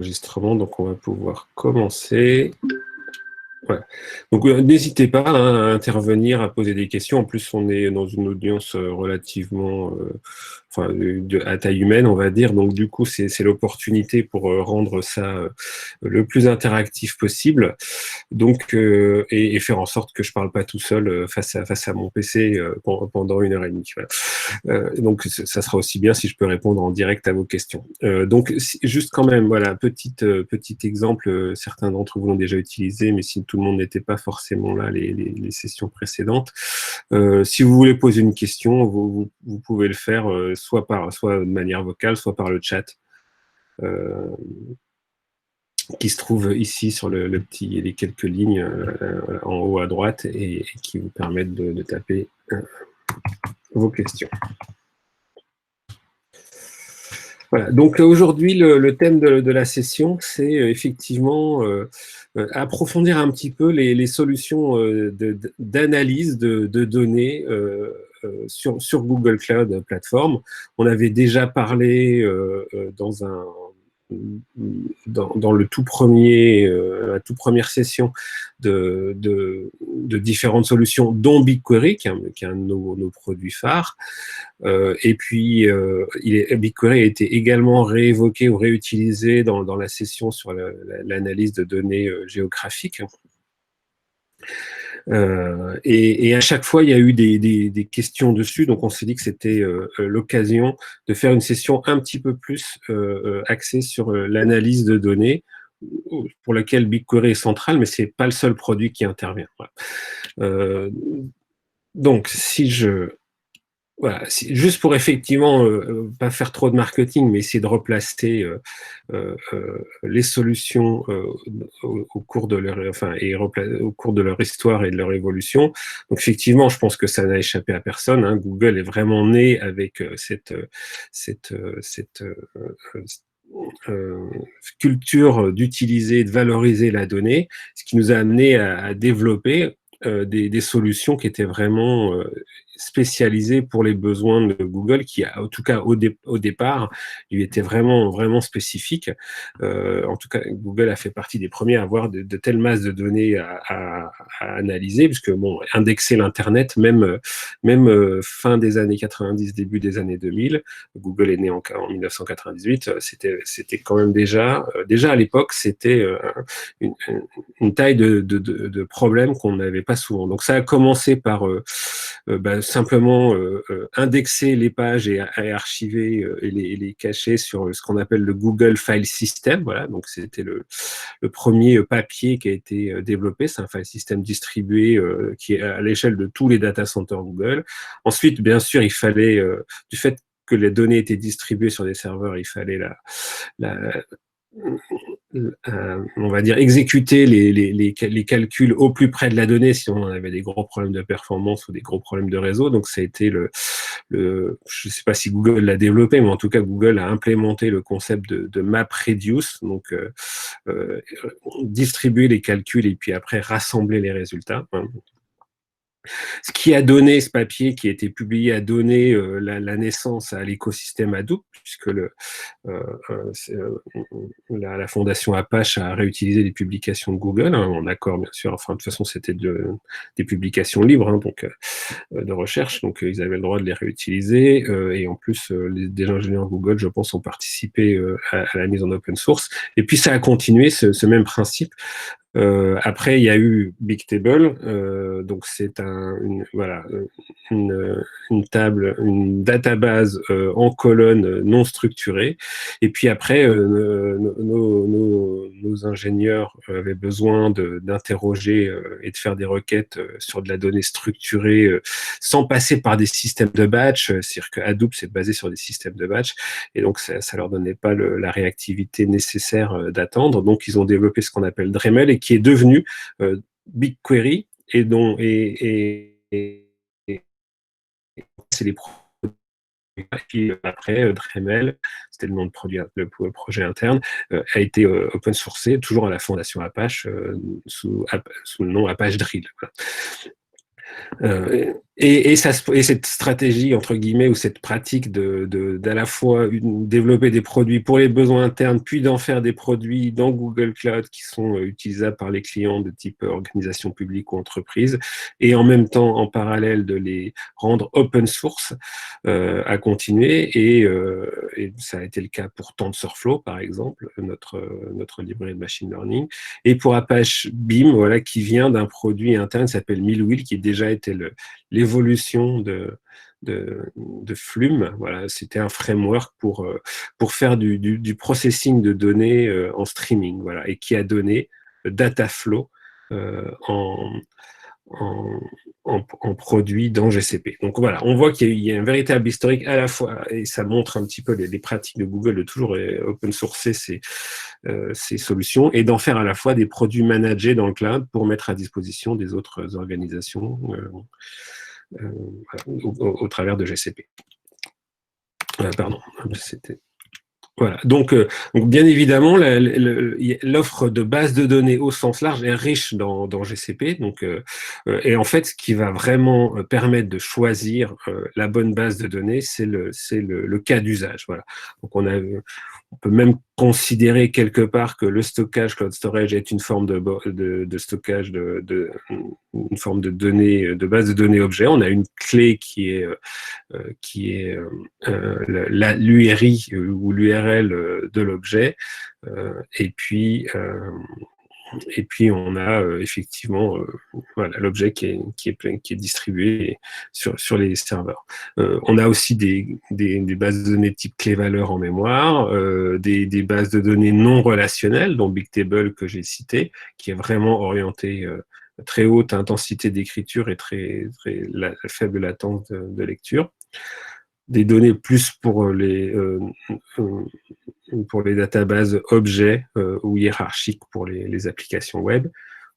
enregistrement, donc on va pouvoir commencer. Voilà. Donc n'hésitez pas à intervenir, à poser des questions. En plus, on est dans une audience relativement à taille humaine, on va dire. Donc du coup, c'est l'opportunité pour rendre ça le plus interactif possible. Donc et faire en sorte que je parle pas tout seul face à mon PC pendant 1h30. Voilà. Donc ça sera aussi bien si je peux répondre en direct à vos questions. Donc juste quand même, voilà, petit exemple. Certains d'entre vous l'ont déjà utilisé, mais si tout le monde n'était pas forcément là les sessions précédentes. Si vous voulez poser une question, vous pouvez le faire soit de manière vocale, soit par le chat. Qui se trouve ici sur les quelques lignes en haut à droite et qui vous permettent de taper vos questions. Voilà. Donc aujourd'hui, le thème de la session, c'est effectivement approfondir un petit peu les solutions d'analyse de données sur Google Cloud Platform. On avait déjà parlé dans le tout premier, la toute première session de différentes solutions, dont BigQuery, qui est un de nos produits phares. Et puis, BigQuery a été également réévoqué ou réutilisé dans la session sur l'analyse de données géographiques. Et à chaque fois, il y a eu des questions dessus, donc on s'est dit que c'était l'occasion de faire une session un petit peu plus axée sur l'analyse de données, pour laquelle BigQuery est central, mais c'est pas le seul produit qui intervient. Voilà. Donc, voilà, juste pour effectivement pas faire trop de marketing, mais essayer de replacer les solutions au cours de leur, au cours de leur histoire et de leur évolution. Donc effectivement, je pense que ça n'a échappé à personne. Hein. Google est vraiment né avec cette culture d'utiliser, de valoriser la donnée, ce qui nous a amené à développer des solutions qui étaient vraiment spécialisées pour les besoins de Google, qui, en tout cas au départ, lui était vraiment spécifique. En tout cas, Google a fait partie des premiers à avoir de telles masses de données à analyser, puisque bon, indexer l'Internet, même fin des années 90, début des années 2000, Google est né en 1998, c'était quand même déjà à l'époque, c'était une taille de problème qu'on n'avait pas souvent. Donc ça a commencé par simplement indexer les pages et archiver et les cacher sur ce qu'on appelle le Google File System. Voilà, donc c'était le premier papier qui a été développé. C'est un file system distribué qui est à l'échelle de tous les data centers Google. Ensuite, bien sûr, il fallait, du fait que les données étaient distribuées sur des serveurs, il fallait on va dire, exécuter les calculs au plus près de la donnée, sinon on avait des gros problèmes de performance ou des gros problèmes de réseau. Donc ça a été je ne sais pas si Google l'a développé, mais en tout cas Google a implémenté le concept de MapReduce, donc distribuer les calculs et puis après rassembler les résultats. Ce qui a donné, ce papier qui a été publié, a donné la naissance à l'écosystème Hadoop, puisque la fondation Apache a réutilisé les publications de Google, hein, en accord bien sûr. Enfin, de toute façon, c'était des publications libres, hein, donc de recherche, donc ils avaient le droit de les réutiliser. Et en plus, des ingénieurs Google, je pense, ont participé à la mise en open source. Et puis ça a continué ce même principe. Après, il y a eu Bigtable, donc c'est une table, une database en colonne non structurée. Et puis après, nos ingénieurs avaient besoin d'interroger et de faire des requêtes sur de la donnée structurée sans passer par des systèmes de batch. C'est-à-dire que Hadoop, c'est basé sur des systèmes de batch, et donc ça leur donnait pas la réactivité nécessaire d'attendre. Donc ils ont développé ce qu'on appelle Dremel, et qui est devenu BigQuery, et c'est les produits. Et puis après, Dremel, c'était le nom de produit, le projet interne, a été open sourcé, toujours à la fondation Apache, sous le nom Apache Drill. Voilà. Et cette stratégie, entre guillemets, ou cette pratique d'à la fois développer des produits pour les besoins internes, puis d'en faire des produits dans Google Cloud qui sont utilisables par les clients de type organisation publique ou entreprise, et en même temps, en parallèle, de les rendre open source, à continuer. Et ça a été le cas pour TensorFlow, par exemple, notre librairie de machine learning, et pour Apache Beam, voilà, qui vient d'un produit interne qui s'appelle Millwheel, qui déjà était l'évolution de Flume. Voilà, c'était un framework pour faire du processing de données en streaming, voilà, et qui a donné Dataflow en, en, en produit dans GCP. Donc voilà, on voit qu'il y a un véritable historique à la fois, et ça montre un petit peu les pratiques de Google de toujours open sourcer ces solutions, et d'en faire à la fois des produits managés dans le cloud pour mettre à disposition des autres organisations au travers de GCP. Pardon, c'était... Voilà. Donc, bien évidemment, l'offre de base de données au sens large est riche dans GCP. Donc, et en fait, ce qui va vraiment permettre de choisir la bonne base de données, c'est le cas d'usage. Voilà. Donc, on peut même considérer quelque part que le stockage, cloud storage, est une forme de stockage une forme de données, de base de données objet. On a une clé qui est l'URI ou l'URL de l'objet. Et puis on a effectivement voilà, l'objet qui est distribué sur les serveurs. On a aussi des bases de données type clé-valeur en mémoire, des bases de données non relationnelles, dont Bigtable que j'ai cité, qui est vraiment orienté très haute intensité d'écriture et très faible latence de lecture. Des données plus pour les databases objets ou hiérarchiques pour les applications web,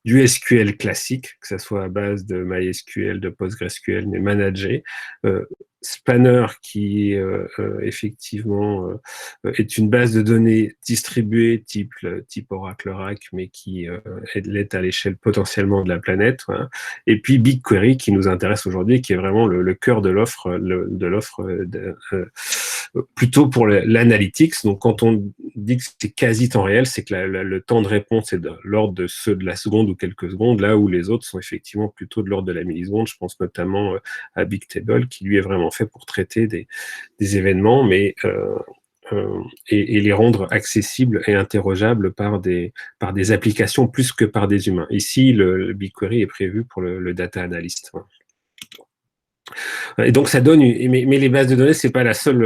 du SQL classique, que ce soit à base de MySQL, de PostgreSQL, mais managé, Spanner qui effectivement est une base de données distribuée type Oracle RAC, mais qui l'est à l'échelle potentiellement de la planète, voilà. Et puis BigQuery qui nous intéresse aujourd'hui, qui est vraiment le cœur de l'offre, plutôt pour l'analytics. Donc quand on dit que c'est quasi temps réel, c'est que le temps de réponse est de l'ordre de ceux de la seconde ou quelques secondes, là où les autres sont effectivement plutôt de l'ordre de la milliseconde. Je pense notamment à Bigtable, qui lui est vraiment fait pour traiter des événements, mais et les rendre accessibles et interrogeables par des applications plus que par des humains. Ici, le BigQuery est prévu pour le data analyst. Et donc ça donne, mais les bases de données, c'est pas les seuls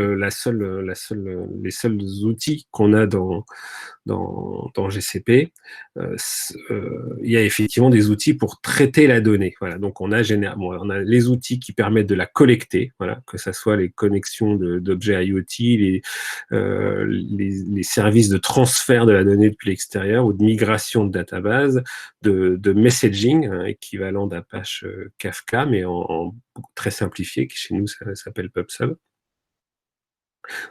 outils qu'on a dans GCP. Il y a effectivement des outils pour traiter la donnée. Voilà. Donc on a les outils qui permettent de la collecter, voilà, que ce soit les connexions d'objets IoT, les services de transfert de la donnée depuis l'extérieur ou de migration de database, de messaging, hein, équivalent d'Apache Kafka, mais en très simplifié, qui chez nous ça s'appelle PubSub,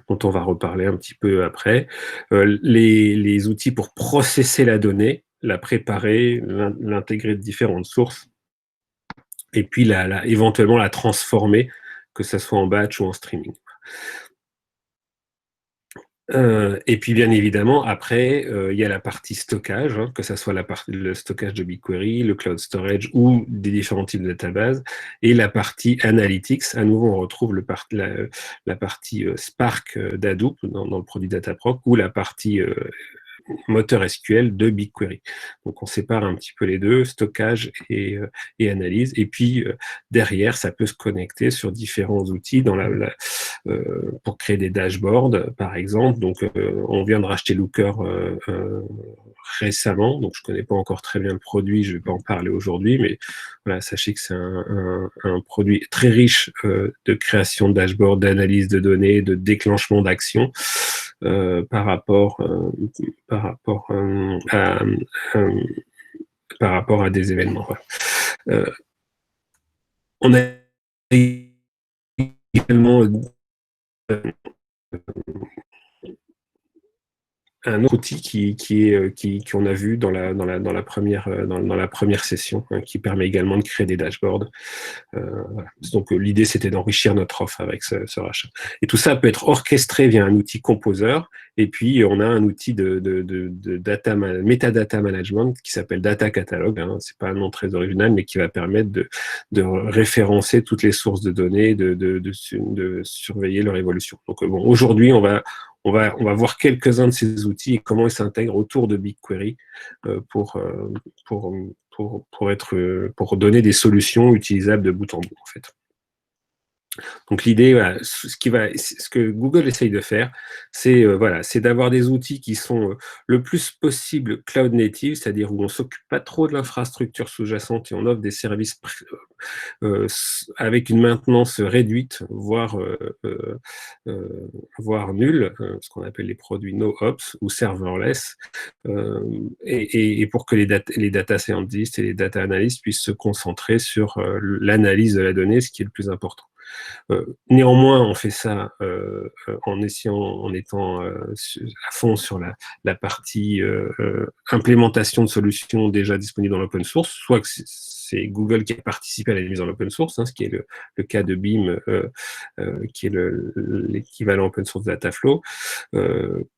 dont on va reparler un petit peu après. Les outils pour processer la donnée, la préparer, l'intégrer de différentes sources, et puis éventuellement la transformer, que ce soit en batch ou en streaming. Et puis bien évidemment, après, il y a la partie stockage, hein, que ça soit le stockage de BigQuery, le cloud storage ou des différents types de databases, et la partie analytics. À nouveau, on retrouve la partie Spark d'Hadoop dans le produit Dataproc, ou la partie moteur SQL de BigQuery. Donc on sépare un petit peu les deux, stockage et analyse. Et puis derrière, ça peut se connecter sur différents outils pour créer des dashboards, par exemple. Donc on vient de racheter Looker récemment, donc je connais pas encore très bien le produit, je vais pas en parler aujourd'hui, mais voilà, sachez que c'est un produit très riche de création de dashboards, d'analyse de données, de déclenchement d'actions par rapport à des événements. Voilà. On a également un autre outil qu'on a vu dans la première session, hein, qui permet également de créer des dashboards. Voilà. Donc l'idée, c'était d'enrichir notre offre avec ce rachat. Et tout ça peut être orchestré via un outil Composer. Et puis on a un outil de metadata management qui s'appelle Data Catalog. Hein. C'est pas un nom très original, mais qui va permettre de référencer toutes les sources de données, de surveiller leur évolution. Donc bon, aujourd'hui, on va voir quelques-uns de ces outils et comment ils s'intègrent autour de BigQuery pour, pour donner des solutions utilisables de bout en bout, en fait. Donc l'idée, voilà, ce que Google essaye de faire, c'est voilà, c'est d'avoir des outils qui sont le plus possible cloud native, c'est-à-dire où on s'occupe pas trop de l'infrastructure sous-jacente et on offre des services avec une maintenance réduite, voire nulle, ce qu'on appelle les produits no-ops ou serverless, et pour que les data scientists et les data analysts puissent se concentrer sur l'analyse de la donnée, ce qui est le plus important. Néanmoins, on fait ça en étant à fond sur la partie implémentation de solutions déjà disponibles dans l'open source, soit que c'est Google qui a participé à la mise en open source, hein, ce qui est le cas de BIM, qui est l'équivalent open source de Dataflow.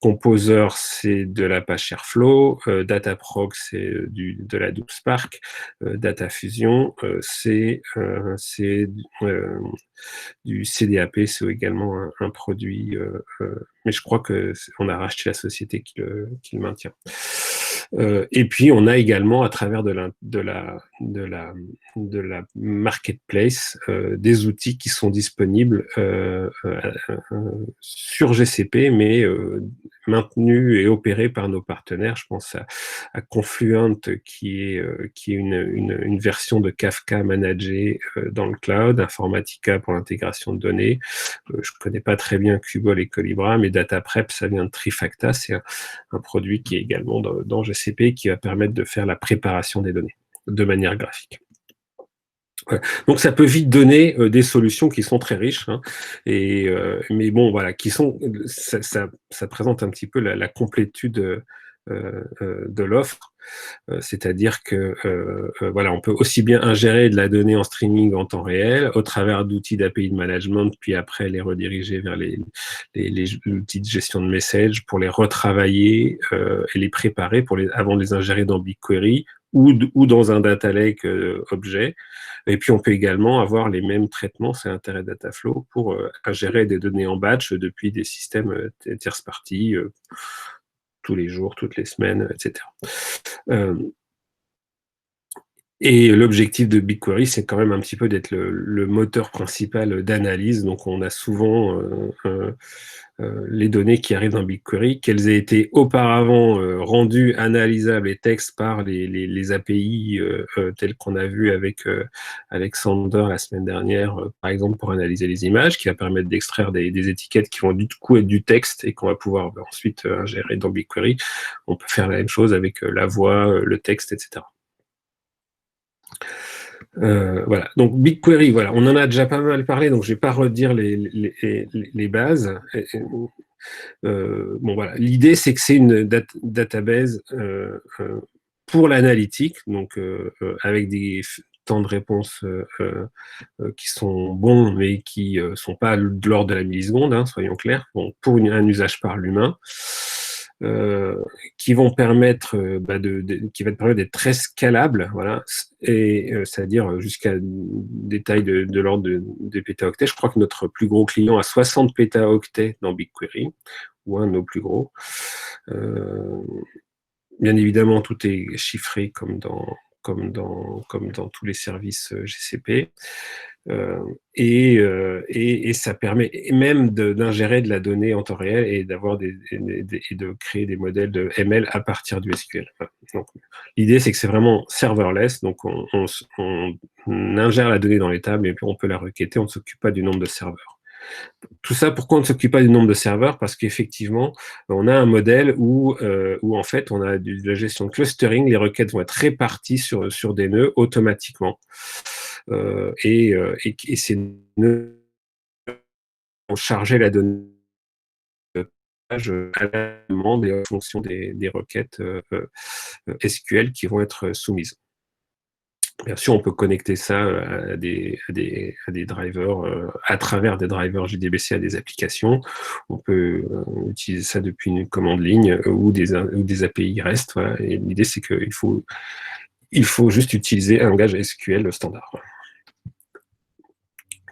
Composer, c'est de l'Apache Airflow. Dataproc, c'est de la Hadoop Spark. Data Fusion, c'est du CDAP, c'est également un produit, mais je crois qu'on a racheté la société qui le maintient. Et puis on a également, à travers de la marketplace, des outils qui sont disponibles sur GCP, mais maintenus et opérés par nos partenaires. Je pense à Confluent, qui est une version de Kafka managée dans le cloud, Informatica pour l'intégration de données. Je connais pas très bien Qubol et Colibra, mais DataPrep, ça vient de Trifacta. C'est un produit qui est également dans GCP, qui va permettre de faire la préparation des données de manière graphique. Ouais. Donc ça peut vite donner des solutions qui sont très riches, hein, mais bon voilà, ça présente un petit peu la complétude de l'offre. C'est-à-dire que voilà, on peut aussi bien ingérer de la donnée en streaming en temps réel au travers d'outils d'API de management, puis après les rediriger vers les outils de gestion de messages pour les retravailler et les préparer avant de les ingérer dans BigQuery ou dans un data lake objet. Et puis on peut également avoir les mêmes traitements, c'est l'intérêt de Dataflow, pour ingérer des données en batch depuis des systèmes tierce partie, tous les jours, toutes les semaines, etc. Et l'objectif de BigQuery, c'est quand même un petit peu d'être le moteur principal d'analyse. Donc, on a souvent les données qui arrivent dans BigQuery, qu'elles aient été auparavant rendues analysables et textes par les API telles qu'on a vu avec Alexander la semaine dernière, par exemple, pour analyser les images, qui va permettre d'extraire des étiquettes qui vont du coup être du texte et qu'on va pouvoir ensuite ingérer dans BigQuery. On peut faire la même chose avec la voix, le texte, etc. Voilà. Donc BigQuery, voilà, on en a déjà pas mal parlé, donc je vais pas redire les bases. Bon voilà, l'idée c'est que c'est une database pour l'analytique, donc avec des temps de réponse qui sont bons, mais qui sont pas de l'ordre de la milliseconde, hein, soyons clairs, bon, pour un usage par l'humain. Qui vont permettre qui va te permettre d'être très scalable, voilà, et c'est-à-dire jusqu'à des tailles de l'ordre des pétaoctets. Je crois que notre plus gros client a 60 pétaoctets dans BigQuery, ou un de nos plus gros. Bien évidemment, tout est chiffré comme dans tous les services GCP. Et ça permet même d'ingérer de la donnée en temps réel et de créer des modèles de ML à partir du SQL. Donc, l'idée, c'est que c'est vraiment serverless, donc on ingère la donnée dans les tables et puis on peut la requêter, on ne s'occupe pas du nombre de serveurs. Tout ça, pourquoi on ne s'occupe pas du nombre de serveurs? Parce qu'effectivement, on a un modèle où en fait, on a de la gestion de clustering, les requêtes vont être réparties sur des nœuds automatiquement. Et ces nœuds vont charger la donnée à la demande et en fonction des requêtes SQL qui vont être soumises. Bien sûr, on peut connecter ça à des drivers, à travers des drivers JDBC à des applications. On peut utiliser ça depuis une commande ligne ou des API REST. Voilà. Et l'idée, c'est il faut juste utiliser un langage SQL standard.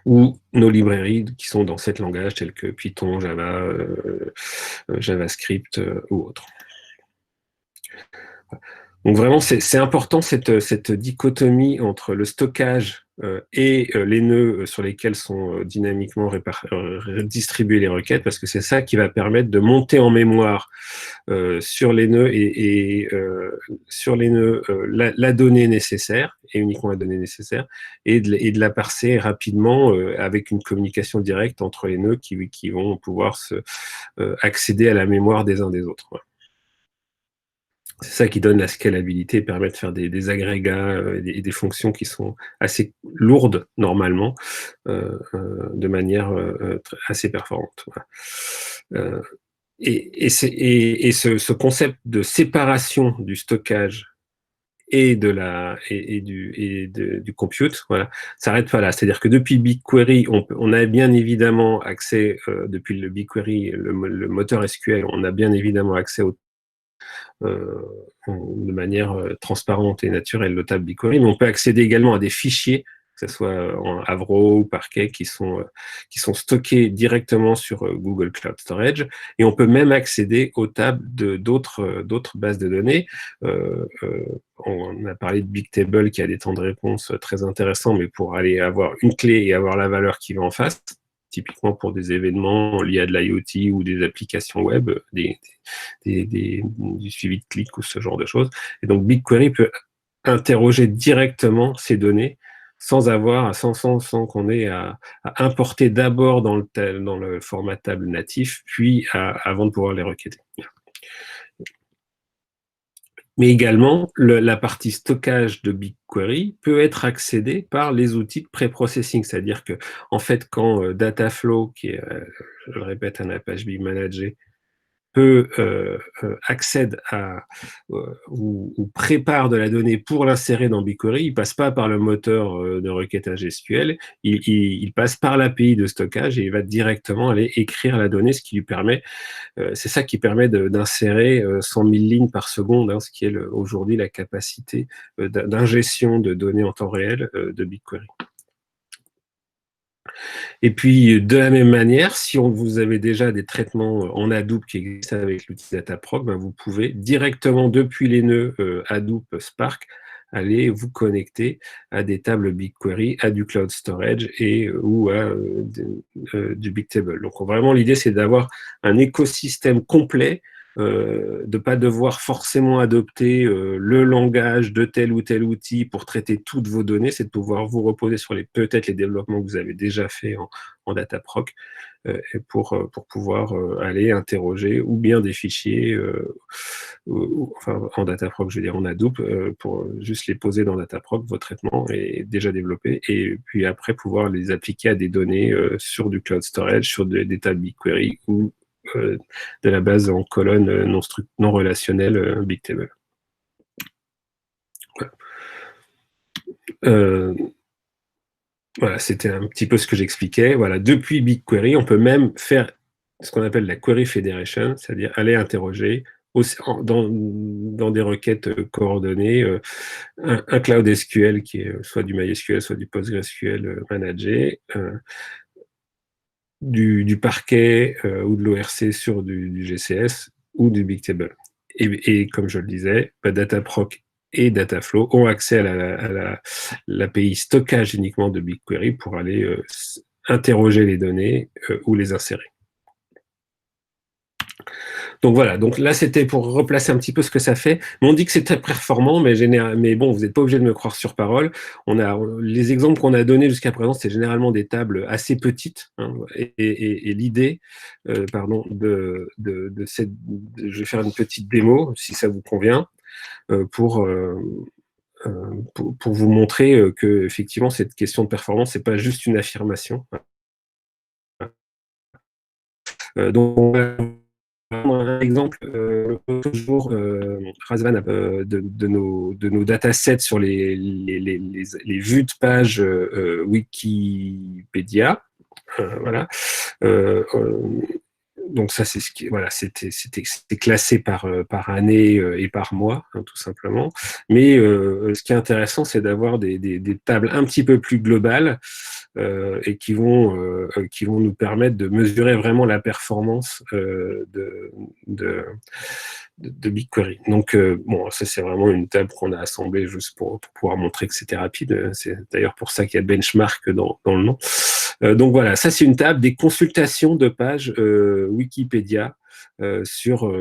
Ou nos librairies qui sont dans cet langage, tels que Python, Java, JavaScript ou autres. Donc vraiment, c'est important cette dichotomie entre le stockage et les nœuds sur lesquels sont dynamiquement distribuées les requêtes, parce que c'est ça qui va permettre de monter en mémoire sur les nœuds sur les nœuds la donnée nécessaire, et uniquement la donnée nécessaire, et de la parser rapidement avec une communication directe entre les nœuds qui vont pouvoir accéder à la mémoire des uns des autres. Voilà. C'est ça qui donne la scalabilité et permet de faire des agrégats et des fonctions qui sont assez lourdes normalement, de manière assez performante. Voilà. Ce concept de séparation du stockage et du compute, voilà, s'arrête pas là. C'est-à-dire que depuis BigQuery, on a bien évidemment accès, depuis le BigQuery, le moteur SQL, on a bien évidemment accès de manière transparente et naturelle le tab BigQuery, mais on peut accéder également à des fichiers, que ce soit en Avro ou Parquet, qui sont stockés directement sur Google Cloud Storage, et on peut même accéder aux tables d'autres bases de données. On a parlé de Bigtable qui a des temps de réponse très intéressants, mais pour aller avoir une clé et avoir la valeur qui va en face, typiquement pour des événements liés à de l'IoT ou des applications web, du suivi de clics ou ce genre de choses. Et donc BigQuery peut interroger directement ces données sans qu'on ait à importer d'abord dans le format table natif, puis avant de pouvoir les requêter. Mais également, la partie stockage de BigQuery peut être accédée par les outils de pré-processing. C'est-à-dire que, en fait, quand Dataflow, qui est, je le répète, un Apache Big Manager, accède ou prépare de la donnée pour l'insérer dans BigQuery, il ne passe pas par le moteur de requêtage SQL, il passe par l'API de stockage et il va directement aller écrire la donnée, ce qui lui permet, c'est ça qui permet d'insérer 100 000 lignes par seconde, hein, ce qui est aujourd'hui la capacité d'ingestion de données en temps réel de BigQuery. Et puis, de la même manière, si vous avez déjà des traitements en Hadoop qui existent avec l'outil Dataproc, ben vous pouvez directement, depuis les nœuds Hadoop Spark, aller vous connecter à des tables BigQuery, à du Cloud Storage ou à du Bigtable. Donc, vraiment, l'idée, c'est d'avoir un écosystème complet, de ne pas devoir forcément adopter le langage de tel ou tel outil pour traiter toutes vos données, c'est de pouvoir vous reposer sur peut-être les développements que vous avez déjà fait en Dataproc pour pouvoir aller interroger ou bien des fichiers, enfin en Dataproc, je veux dire en Hadoop, pour juste les poser dans Dataproc, vos traitements est déjà développé, et puis après pouvoir les appliquer à des données sur du Cloud Storage, sur des tables BigQuery ou de la base en colonne non relationnelle Bigtable. Voilà. Voilà, c'était un petit peu ce que j'expliquais. Voilà, depuis BigQuery, on peut même faire ce qu'on appelle la query federation, c'est-à-dire aller interroger dans des requêtes coordonnées un Cloud SQL qui est soit du MySQL, soit du PostgreSQL managé, du Parquet ou de l'ORC sur du GCS ou du Bigtable. Et comme je le disais, Dataproc et Dataflow ont accès à l'API stockage uniquement de BigQuery pour aller interroger les données ou les insérer. Donc voilà, donc là c'était pour replacer un petit peu ce que ça fait. On dit que c'est très performant, mais bon, vous n'êtes pas obligé de me croire sur parole. Les exemples qu'on a donnés jusqu'à présent, c'est généralement des tables assez petites, hein, et l'idée, pardon, je vais faire une petite démo, si ça vous convient, pour vous montrer que effectivement cette question de performance, c'est pas juste une affirmation. Donc Un exemple, l'autre jour, Razvan, de nos datasets sur les vues de pages Wikipédia. Voilà. Donc ça, c'est ce qui, voilà, c'était classé par année et par mois, hein, tout simplement. Mais ce qui est intéressant, c'est d'avoir des tables un petit peu plus globales et qui vont nous permettre de mesurer vraiment la performance de BigQuery. Donc, bon, ça, c'est vraiment une table qu'on a assemblée juste pour pouvoir montrer que c'était rapide. C'est d'ailleurs pour ça qu'il y a benchmark dans le nom. Donc voilà, ça, c'est une table des consultations de pages Wikipédia sur,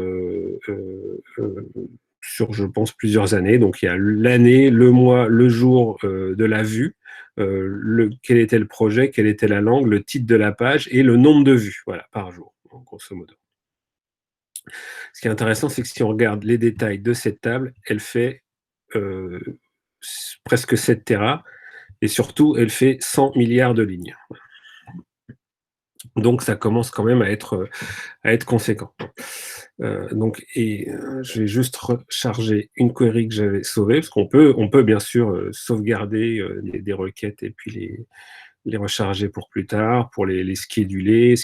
je pense, plusieurs années. Donc, il y a l'année, le mois, le jour de la vue, quel était le projet, quelle était la langue, le titre de la page et le nombre de vues, voilà, par jour, grosso modo. Ce qui est intéressant, c'est que si on regarde les détails de cette table, elle fait euh, presque 7 Tera et surtout, elle fait 100 milliards de lignes. Donc, ça commence quand même à être conséquent. Je vais juste recharger une query que j'avais sauvée, parce on peut bien sûr sauvegarder des requêtes et puis les recharger pour plus tard, pour les scheduler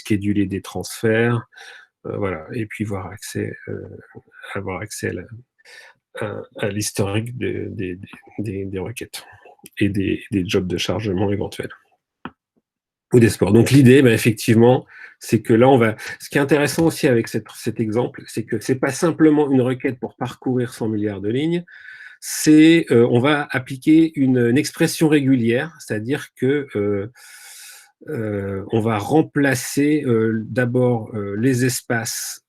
des transferts, voilà, et puis avoir accès à l'historique des requêtes et des jobs de chargement éventuels ou des sports. Donc l'idée, effectivement, c'est que là, ce qui est intéressant aussi avec cet exemple, c'est que c'est pas simplement une requête pour parcourir 100 milliards de lignes, on va appliquer une expression régulière, c'est-à-dire que on va remplacer d'abord les espaces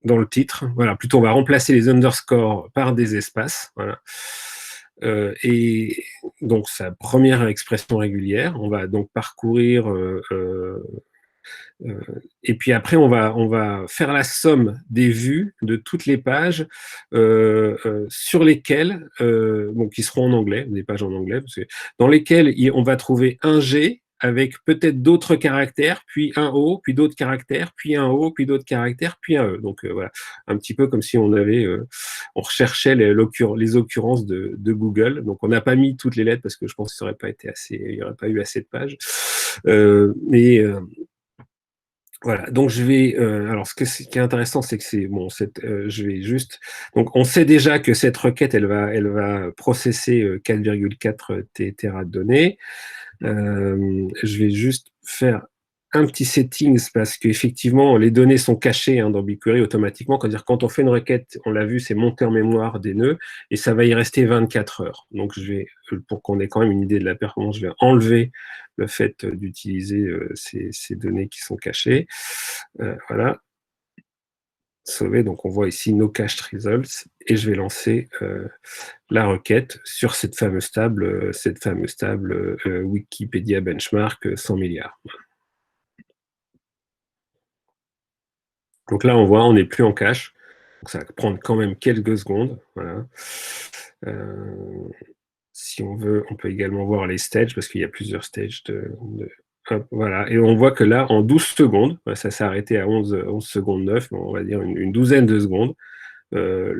dans le titre. Voilà, plutôt on va remplacer les underscores par des espaces. Voilà. Et donc sa première expression régulière, on va donc parcourir et puis après, on va faire la somme des vues de toutes les pages sur lesquelles, qui seront en anglais, des pages en anglais, dans lesquelles on va trouver un G avec peut-être d'autres caractères, puis un O, puis d'autres caractères, puis un O, puis d'autres caractères, puis un E. Donc voilà, un petit peu comme si on recherchait les occurrences de Google. Donc on n'a pas mis toutes les lettres parce que je pense qu'il n'y aurait pas eu assez de pages. Mais voilà, donc alors ce qui est intéressant, c'est que je vais juste. Donc on sait déjà que cette requête, elle va processer 4,4 Tera de données. Je vais juste faire un petit settings parce qu'effectivement, les données sont cachées dans BigQuery automatiquement. C'est-à-dire quand on fait une requête, on l'a vu, c'est monté en mémoire des nœuds et ça va y rester 24 heures. Donc, pour qu'on ait quand même une idée de la performance, je vais enlever le fait d'utiliser ces données qui sont cachées. Voilà. Sauver. Donc, on voit ici No Cached Results et je vais lancer la requête sur cette fameuse table Wikipédia Benchmark 100 milliards. Donc là, on voit, on n'est plus en cache. Donc ça va prendre quand même quelques secondes. Voilà. Si on veut, on peut également voir les stages, parce qu'il y a plusieurs stages Hop, voilà. Et on voit que là, en 12 secondes, ça s'est arrêté à 11 secondes 9, on va dire une douzaine de secondes, la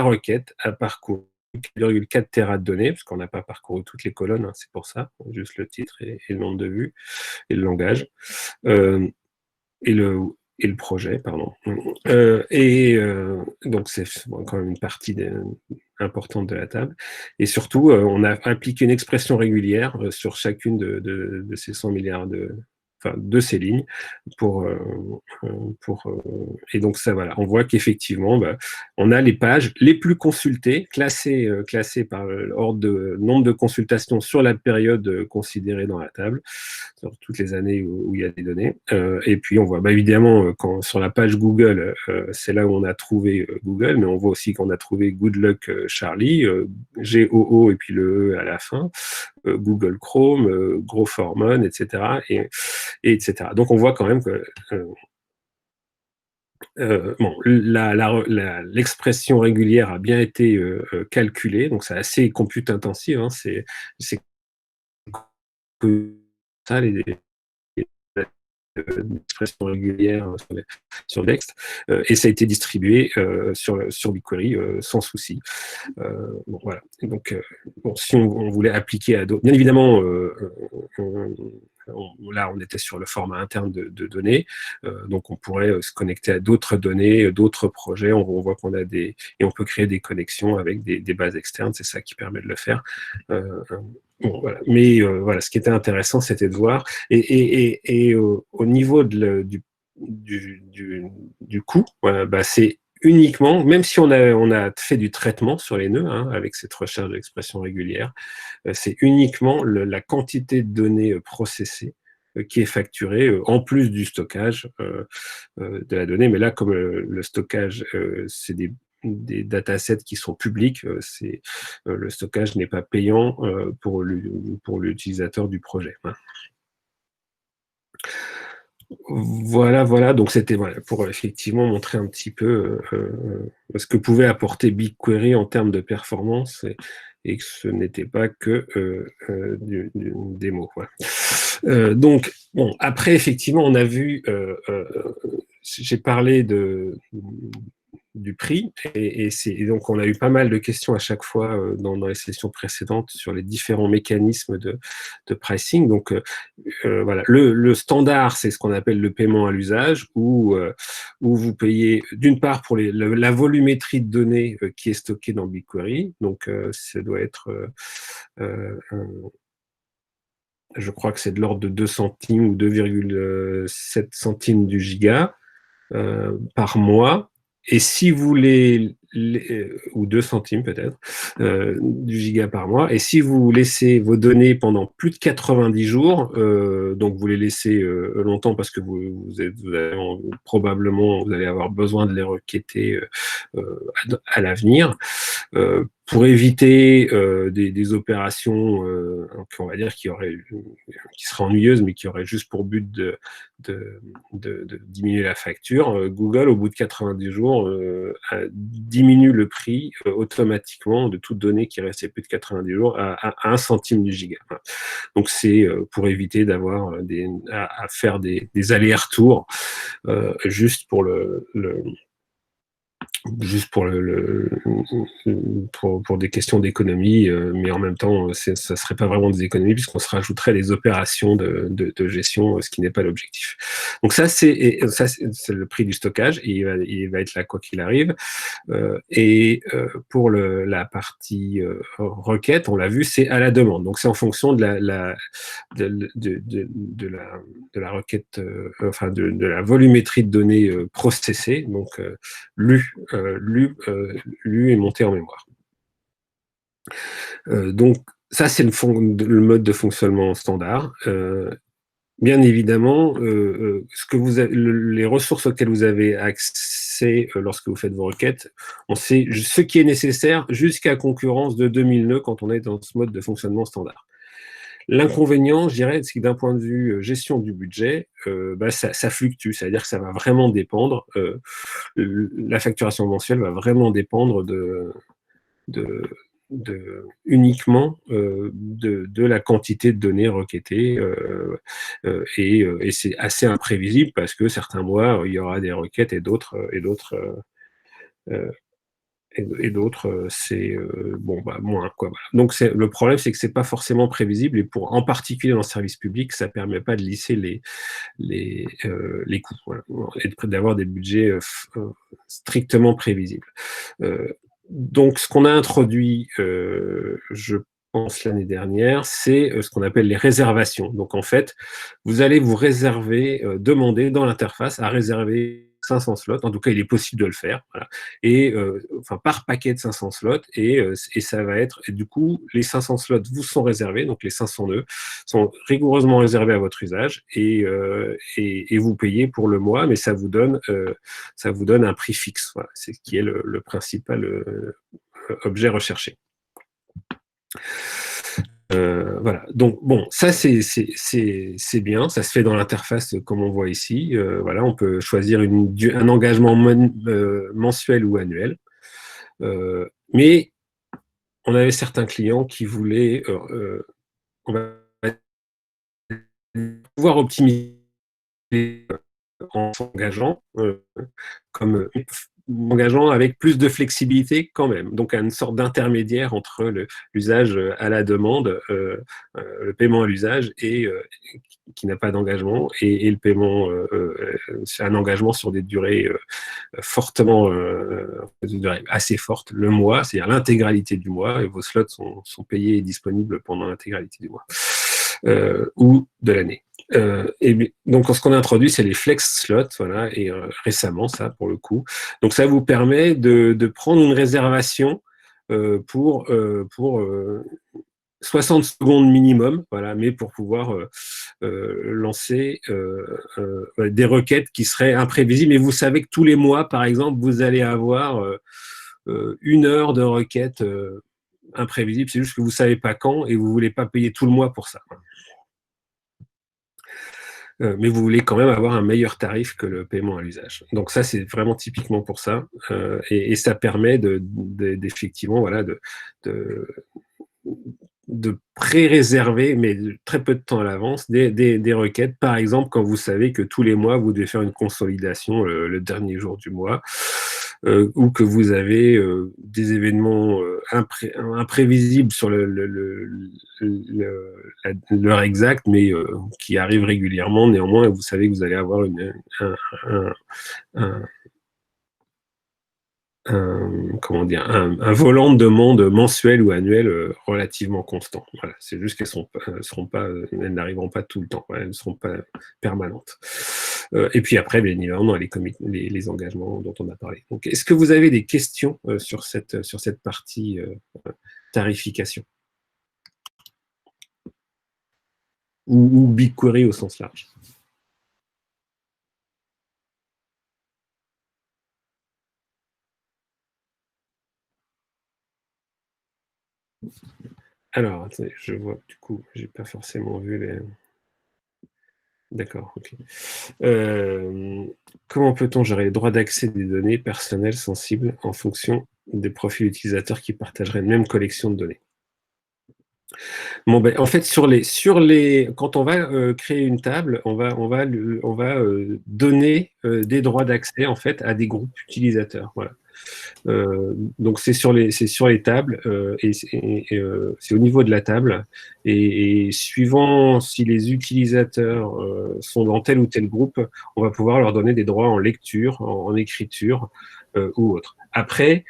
requête a parcouru 4,4 Tera de données, parce qu'on n'a pas parcouru toutes les colonnes, c'est pour ça, juste le titre et le nombre de vues, et le langage. Et le projet, pardon. Donc, c'est quand même une partie importante de la table. Et surtout, on a appliqué une expression régulière sur chacune de ces 100 milliards de ces lignes et donc ça, voilà, on voit qu'effectivement on a les pages les plus consultées classées par ordre de nombre de consultations sur la période considérée dans la table, sur toutes les années où il y a des données, et puis on voit évidemment quand sur la page Google, c'est là où on a trouvé Google, mais on voit aussi qu'on a trouvé Good Luck Charlie, GOO et puis le E à la fin, Google Chrome, Growth Hormone, etc. etc. Donc on voit quand même que l'expression régulière a bien été calculée, donc c'est assez compute intensif. C'est que ça, d'expression régulière sur le texte, et ça a été distribué sur BigQuery sans souci. Bon, voilà. Donc, bon, si on voulait appliquer à d'autres, bien évidemment, là, on était sur le format interne de données, donc on pourrait se connecter à d'autres données, d'autres projets. On voit qu'on a et on peut créer des connexions avec des bases externes. C'est ça qui permet de le faire. Bon, voilà. Mais voilà, ce qui était intéressant, c'était de voir. Et au niveau du coût, voilà, bah, c'est uniquement, même si on a fait du traitement sur les nœuds, hein, avec cette recherche d'expression régulière, c'est uniquement la quantité de données processées qui est facturée, en plus du stockage de la donnée. Mais là, comme le stockage, c'est des datasets qui sont publics, le stockage n'est pas payant pour l'utilisateur du projet. Hein. Voilà, voilà. Donc c'était voilà, pour effectivement montrer un petit peu ce que pouvait apporter BigQuery en termes de performance et que ce n'était pas que du démo. Voilà. Donc, bon, après, effectivement, on a vu, j'ai parlé du prix, et donc on a eu pas mal de questions à chaque fois dans les sessions précédentes sur les différents mécanismes de pricing. Donc, voilà, le standard, c'est ce qu'on appelle le paiement à l'usage, où vous payez d'une part pour la volumétrie de données qui est stockée dans BigQuery. Donc, ça doit être, je crois que c'est de l'ordre de 2 centimes ou 2,7 centimes du giga par mois. Et si vous ou 2 centimes peut-être, du giga par mois, et si vous laissez vos données pendant plus de 90 jours, donc vous les laissez longtemps parce que probablement vous allez avoir besoin de les requêter à l'avenir, pour éviter des opérations on va dire qui seraient ennuyeuses, mais qui auraient juste pour but de diminuer la facture. Google, au bout de 90 jours, diminue le prix automatiquement de toute donnée qui restait plus de 90 jours à 1 centime du giga. Voilà. Donc c'est pour éviter d'avoir à faire des allers-retours juste pour pour des questions d'économie, mais en même temps, ça serait pas vraiment des économies puisqu'on se rajouterait des opérations de gestion, ce qui n'est pas l'objectif. Donc ça, c'est le prix du stockage, et il va être là quoi qu'il arrive. Pour la partie requête, on l'a vu, c'est à la demande. Donc c'est en fonction de la requête, enfin de la volumétrie de données processées, donc lu et monté en mémoire. Donc ça, c'est le mode de fonctionnement standard. Bien évidemment, les ressources auxquelles vous avez accès lorsque vous faites vos requêtes, on sait ce qui est nécessaire jusqu'à concurrence de 2000 nœuds quand on est dans ce mode de fonctionnement standard. L'inconvénient, je dirais, c'est que d'un point de vue gestion du budget, ça fluctue, c'est-à-dire que ça va vraiment dépendre, la facturation mensuelle va vraiment dépendre uniquement de la quantité de données requêtées, et c'est assez imprévisible parce que certains mois, il y aura des requêtes et d'autres, c'est bon, moins, quoi. Voilà. Donc le problème, c'est que c'est pas forcément prévisible, et en particulier dans le service public, ça permet pas de lisser les coûts, voilà, et d'avoir des budgets strictement prévisibles. Donc, ce qu'on a introduit, je pense l'année dernière, c'est ce qu'on appelle les réservations. Donc, en fait, vous allez vous réserver, demander dans l'interface à réserver 500 slots. En tout cas, il est possible de le faire. Voilà. Et enfin, par paquet de 500 slots, et ça va être. Et du coup, les 500 slots vous sont réservés, donc les 500 nœuds sont rigoureusement réservés à votre usage, et vous payez pour le mois, mais ça vous donne un prix fixe. Voilà. C'est ce qui est le principal objet recherché. Voilà. Donc bon, ça c'est bien, ça se fait dans l'interface comme on voit ici. Voilà, on peut choisir un engagement mensuel ou annuel. Mais on avait certains clients qui voulaient on va pouvoir optimiser en s'engageant, comme engageant avec plus de flexibilité quand même. Donc une sorte d'intermédiaire entre l'usage à la demande, le paiement à l'usage et qui n'a pas d'engagement et le paiement, c'est un engagement sur des durées fortement, des durées assez fortes, le mois, c'est-à-dire l'intégralité du mois, et vos slots sont payés et disponibles pendant l'intégralité du mois ou de l'année. Et donc, ce qu'on a introduit, c'est les flex slots, voilà, et récemment, ça, pour le coup. Donc, ça vous permet de prendre une réservation pour 60 secondes minimum, voilà, mais pour pouvoir lancer des requêtes qui seraient imprévisibles. Et vous savez que tous les mois, par exemple, vous allez avoir 1 heure de requête imprévisible. C'est juste que vous ne savez pas quand et vous ne voulez pas payer tout le mois pour ça. Mais vous voulez quand même avoir un meilleur tarif que le paiement à l'usage. Donc ça, c'est vraiment typiquement pour ça. Et ça permet d'effectivement, voilà, de pré-réserver, mais très peu de temps à l'avance, des requêtes. Par exemple, quand vous savez que tous les mois, vous devez faire une consolidation le dernier jour du mois, ou que vous avez des événements imprévisibles sur l'heure exacte, mais qui arrivent régulièrement. Néanmoins, vous savez que vous allez avoir un, comment dire, un volant de demande mensuel ou annuel relativement constant. Voilà, c'est juste elles n'arriveront pas tout le temps, voilà, elles ne seront pas permanentes. Et puis après, bien évidemment, les engagements dont on a parlé. Donc, est-ce que vous avez des questions sur cette partie tarification ou BigQuery au sens large? Alors, attendez, je vois, du coup, j'ai pas forcément vu les... D'accord, ok. Comment peut-on gérer les droits d'accès des données personnelles sensibles en fonction des profils utilisateurs qui partageraient une même collection de données? Bon, ben, en fait, quand on va créer une table, on va donner des droits d'accès en fait à des groupes utilisateurs. Voilà. Donc c'est sur les tables et c'est au niveau de la table et suivant si les utilisateurs sont dans tel ou tel groupe, on va pouvoir leur donner des droits en lecture, en écriture ou autre. Après,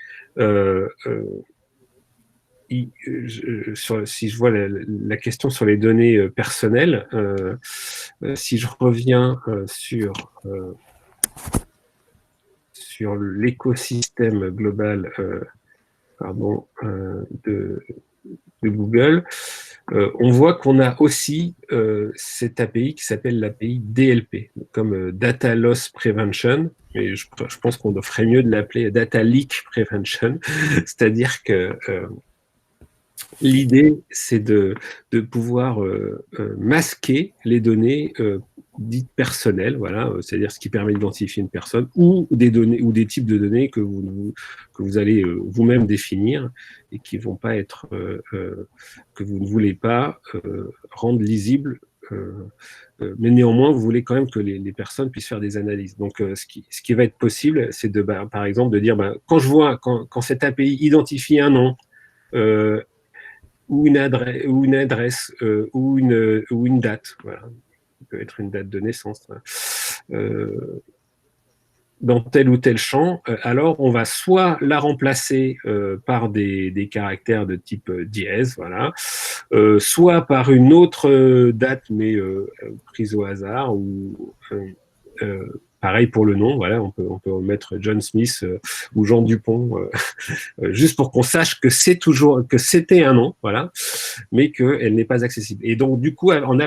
si je vois la question sur les données personnelles, si je reviens sur l'écosystème global de Google, on voit qu'on a aussi cette API qui s'appelle l'API DLP, comme Data Loss Prevention, mais je pense qu'on ferait mieux de l'appeler Data Leak Prevention, c'est-à-dire que l'idée, c'est de pouvoir masquer les données dites personnelles, voilà, c'est-à-dire ce qui permet d'identifier une personne ou des données ou des types de données que vous allez vous-même définir et qui vont pas être que vous ne voulez pas rendre lisibles. Mais néanmoins, vous voulez quand même que les personnes puissent faire des analyses. Donc, ce qui va être possible, c'est par exemple, de dire, quand cette API identifie un nom, ou une adresse ou une date. Voilà. Ça peut être une date de naissance. Dans tel ou tel champ, alors on va soit la remplacer par des caractères de type dièse, voilà, soit par une autre date, mais prise au hasard, ou pareil pour le nom, voilà, on peut mettre John Smith ou Jean Dupont, juste pour qu'on sache que c'était un nom, voilà, mais qu'elle n'est pas accessible. Et donc, du coup, en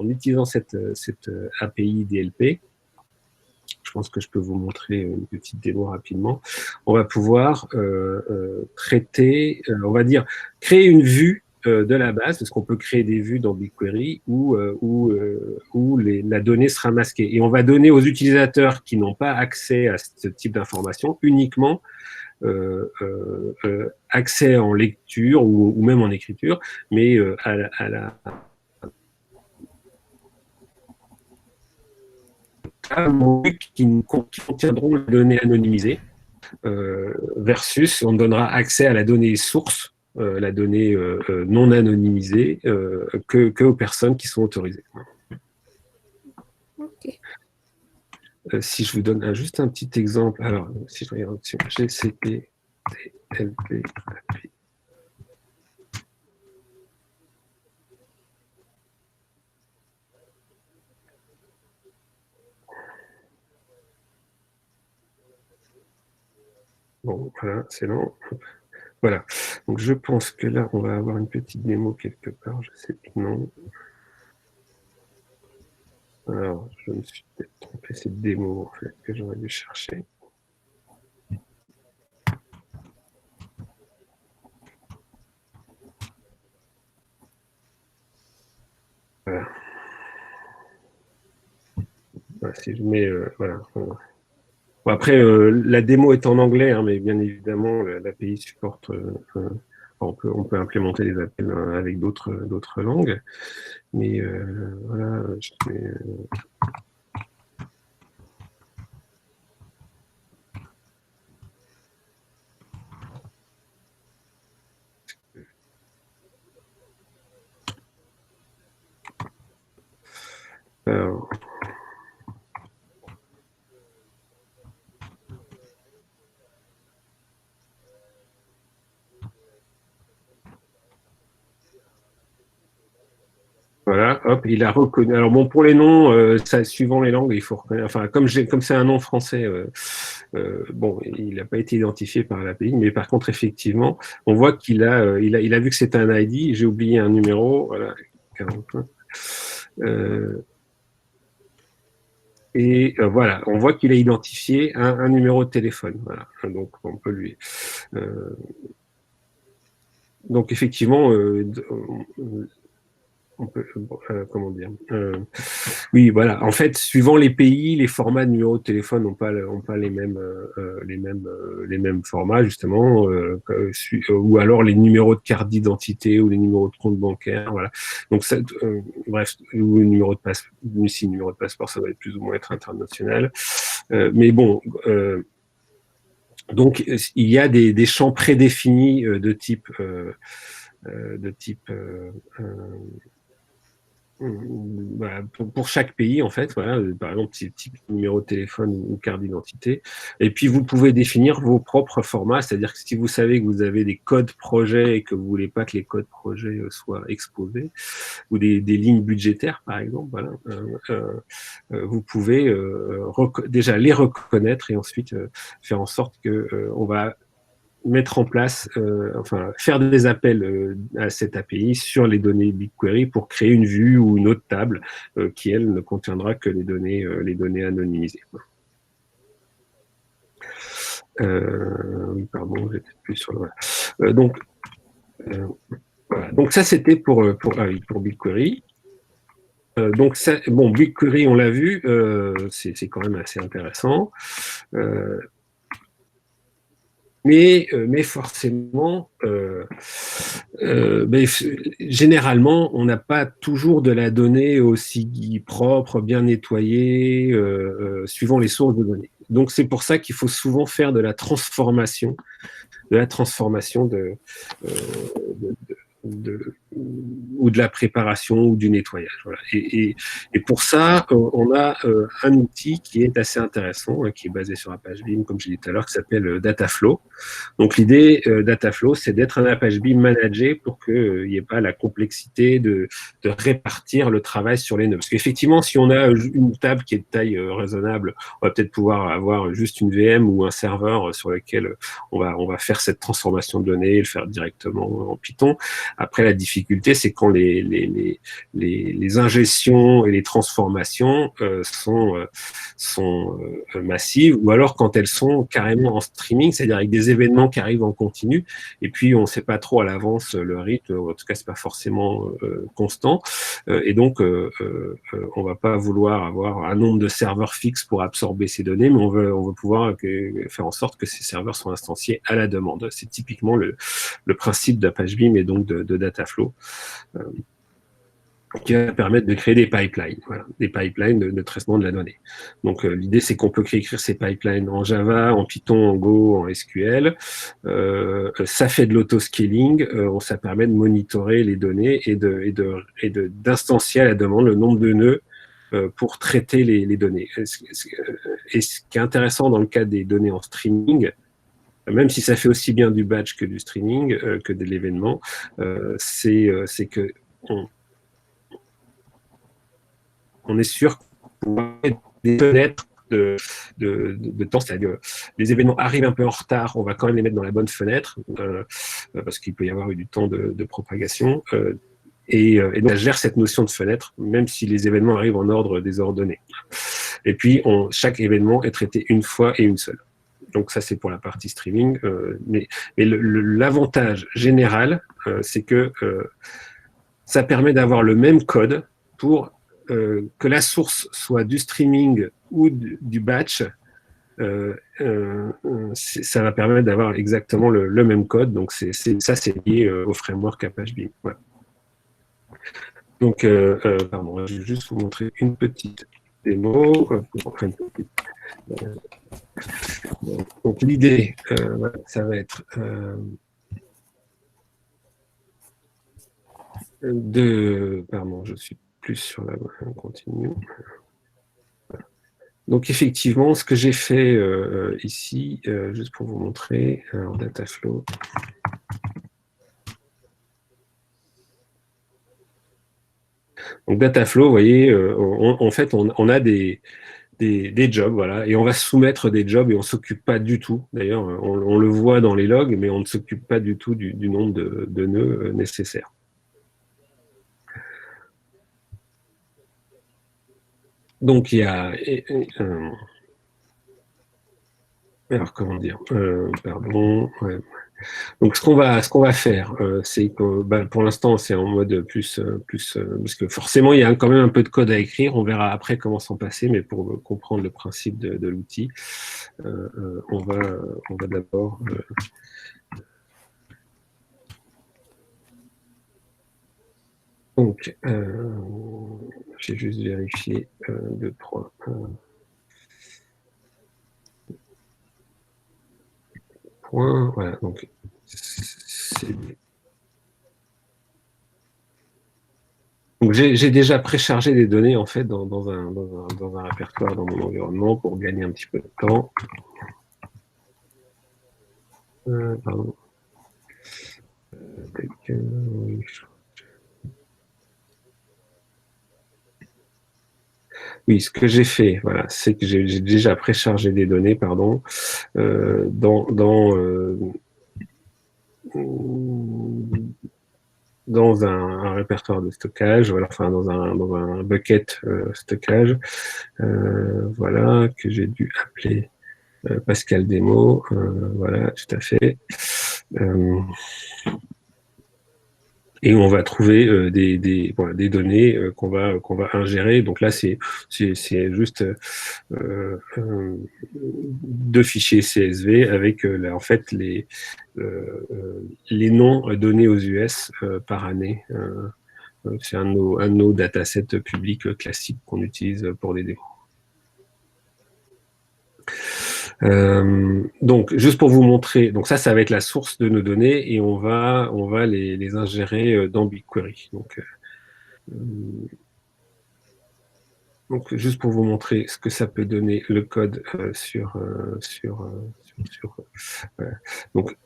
utilisant cette API DLP, je pense que je peux vous montrer une petite démo rapidement, on va pouvoir traiter, on va dire, créer une vue de la base, parce qu'on peut créer des vues dans BigQuery où la donnée sera masquée. Et on va donner aux utilisateurs qui n'ont pas accès à ce type d'information uniquement accès en lecture ou même en écriture, mais à qui contiendront les données anonymisées, versus on donnera accès à la donnée source, la donnée non anonymisée, que aux personnes qui sont autorisées. Ok. Si je vous donne juste un petit exemple, alors si je regarde sur GCP, TLP, API. Bon, voilà, c'est lent. Voilà. Donc, je pense que là, on va avoir une petite démo quelque part. Je sais plus, non. Alors, je me suis peut-être trompé. C'est démo, en fait, que j'aurais dû chercher. Voilà. Voilà, si je mets, voilà. Bon, après, la démo est en anglais, hein, mais bien évidemment, l'API supporte. On peut implémenter les appels avec d'autres langues. Mais voilà, je mets, alors, voilà, hop, il a reconnu. Alors bon, pour les noms, ça, suivant les langues, il faut reconnaître. Enfin, comme c'est un nom français, bon, il n'a pas été identifié par l'API, mais par contre, effectivement, on voit qu'il a, il a vu que c'était un ID. J'ai oublié un numéro, voilà, 41. Et voilà, on voit qu'il a identifié un numéro de téléphone. Voilà, donc on peut lui. Donc effectivement, on peut, comment dire, oui, voilà. En fait, suivant les pays, les formats de numéros de téléphone n'ont pas les mêmes les mêmes formats justement, ou alors les numéros de carte d'identité ou les numéros de compte bancaire, voilà. Donc ça, bref, ou numéro de passeport, si numéro de passeport, ça va être plus ou moins être international. Mais bon. Donc, il y a des champs prédéfinis de type voilà, pour chaque pays, en fait, voilà, par exemple, type numéro de téléphone ou carte d'identité. Et puis, vous pouvez définir vos propres formats, c'est-à-dire que si vous savez que vous avez des codes projets et que vous voulez pas que les codes projets soient exposés, ou des lignes budgétaires, par exemple, voilà, vous pouvez déjà les reconnaître et ensuite faire en sorte que on va mettre en place, enfin, faire des appels à cette API sur les données BigQuery pour créer une vue ou une autre table qui, elle, ne contiendra que les données anonymisées. Oui, pardon, j'étais plus sur le... Voilà. Voilà. Donc ça, c'était pour BigQuery. Donc ça, bon, BigQuery, on l'a vu, c'est quand même assez intéressant. Mais forcément, généralement, on n'a pas toujours de la donnée aussi propre, bien nettoyée, suivant les sources de données. Donc, c'est pour ça qu'il faut souvent faire de la transformation ou de la préparation ou du nettoyage. Voilà. Et pour ça, on a un outil qui est assez intéressant, qui est basé sur Apache Beam, comme j'ai dit tout à l'heure, qui s'appelle Dataflow. Donc l'idée Dataflow, c'est d'être un Apache Beam managé pour qu'il n'y ait pas la complexité de répartir le travail sur les nœuds. Parce qu'effectivement, si on a une table qui est de taille raisonnable, on va peut-être pouvoir avoir juste une VM ou un serveur sur lequel on va faire cette transformation de données et le faire directement en Python. Après, la difficulté, c'est quand les ingestions et les transformations sont massives, ou alors quand elles sont carrément en streaming, c'est-à-dire avec des événements qui arrivent en continu, et puis on ne sait pas trop à l'avance le rythme, en tout cas, c'est pas forcément constant, et donc on va pas vouloir avoir un nombre de serveurs fixes pour absorber ces données, mais on veut pouvoir faire en sorte que ces serveurs soient instanciés à la demande. C'est typiquement le principe d'Apache Beam et donc de Dataflow. qui va permettre de créer des pipelines, voilà, des pipelines de traitement de la donnée. Donc l'idée, c'est qu'on peut écrire ces pipelines en Java, en Python, en Go, en SQL. Ça fait de l'autoscaling, ça permet de monitorer les données et d'instancier à la demande le nombre de nœuds pour traiter les données. Et ce qui est intéressant dans le cas des données en streaming, même si ça fait aussi bien du batch que du streaming, que de l'événement, c'est que on est sûr qu'on a des fenêtres de temps, c'est-à-dire les événements arrivent un peu en retard, on va quand même les mettre dans la bonne fenêtre, parce qu'il peut y avoir eu du temps de propagation, et donc ça gère cette notion de fenêtre, même si les événements arrivent en ordre désordonné. Et puis, chaque événement est traité une fois et une seule. Donc ça, c'est pour la partie streaming. Mais l'avantage général, c'est que ça permet d'avoir le même code pour que la source soit du streaming ou du batch. Ça va permettre d'avoir exactement le même code. Donc ça, c'est lié au framework Apache Beam. Voilà. Donc, pardon, je vais juste vous montrer une petite démo. Donc l'idée, voilà, ça va être pardon, je suis plus sur la continue. Donc effectivement, ce que j'ai fait ici, juste pour vous montrer, en Dataflow. Donc Dataflow, vous voyez, en fait, on a des jobs, voilà, et on va soumettre des jobs et on ne s'occupe pas du tout, d'ailleurs, on le voit dans les logs, mais on ne s'occupe pas du tout du nombre de nœuds nécessaires. Donc il y a... alors comment dire, pardon, ouais. Donc ce qu'on va faire, c'est que pour l'instant c'est en mode plus parce que forcément il y a quand même un peu de code à écrire. On verra après comment s'en passer, mais pour comprendre le principe de l'outil, on va d'abord donc j'ai juste vérifié 2, 3. Points, voilà, donc donc j'ai déjà préchargé des données en fait dans un répertoire dans mon environnement pour gagner un petit peu de temps. Pardon. Oui, ce que j'ai fait, voilà, c'est que j'ai déjà préchargé des données, pardon, dans un répertoire de stockage, voilà, enfin dans un bucket stockage, voilà, que j'ai dû appeler Pascal Démo, voilà, tout à fait. Et on va trouver des données qu'on va ingérer. Donc là, c'est juste 2 fichiers CSV avec en fait les noms donnés aux US par année. C'est un de nos datasets publics classiques qu'on utilise pour les démos. Donc, juste pour vous montrer, donc ça va être la source de nos données et on va les ingérer dans BigQuery. Donc, juste pour vous montrer ce que ça peut donner le code donc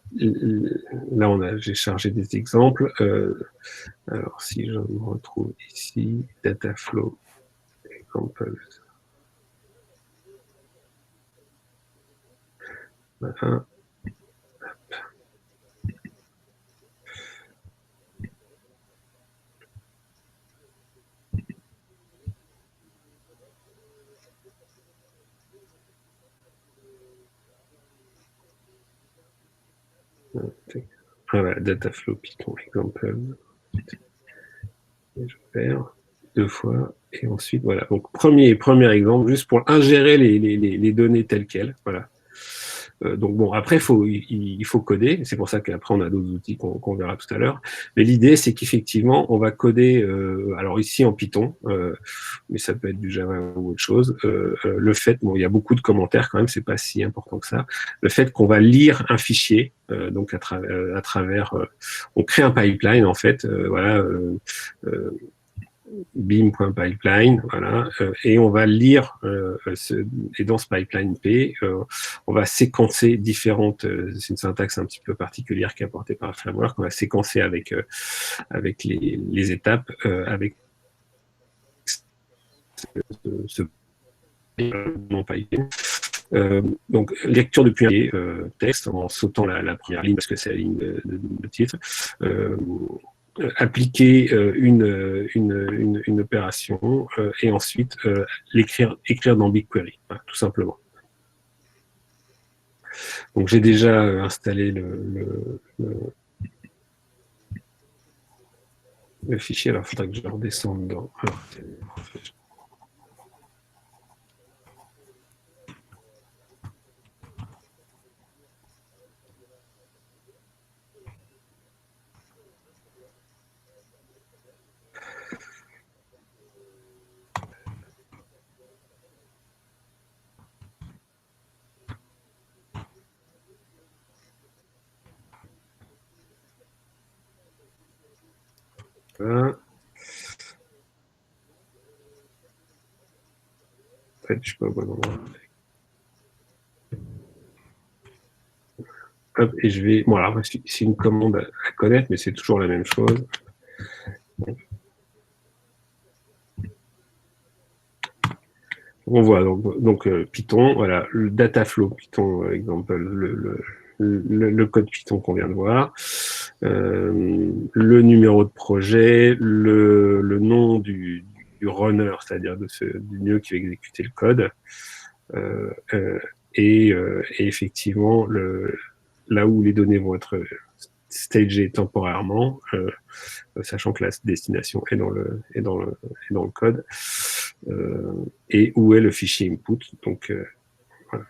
là, j'ai chargé des exemples. Alors, si je me retrouve ici, Dataflow Examples. Voilà. Voilà, Dataflow Python Example. Et je perds 2 fois. Et ensuite, voilà. Donc, premier exemple, juste pour ingérer les données telles quelles. Voilà. Donc bon, après, il faut coder. C'est pour ça qu'après, on a d'autres outils qu'on verra tout à l'heure. Mais l'idée, c'est qu'effectivement, on va coder, alors ici en Python, mais ça peut être du Java ou autre chose. Le fait, bon, il y a beaucoup de commentaires quand même, c'est pas si important que ça. Le fait qu'on va lire un fichier, donc à travers, on crée un pipeline en fait, voilà. Beam.pipeline, voilà, et on va lire, et dans ce pipeline P, on va séquencer différentes, c'est une syntaxe un petit peu particulière qui est apportée par le framework, on va séquencer avec les étapes, avec ce non pipeline. Donc, lecture depuis un texte en sautant la première ligne parce que c'est la ligne de titre. Appliquer une opération et ensuite écrire dans BigQuery, voilà, tout simplement. Donc j'ai déjà installé le fichier, alors il faudra que je redescende dans... Voilà. En fait, je suis pas au bon endroit. Hop, et je vais... Bon, alors, c'est une commande à connaître, mais c'est toujours la même chose. On voit donc Python, voilà, le Dataflow Python, exemple, le code Python qu'on vient de voir, le numéro de projet, le nom du runner, c'est-à-dire du nœud qui va exécuter le code, et effectivement là où les données vont être stagées temporairement, sachant que la destination est dans le code, et où est le fichier input. Donc, voilà.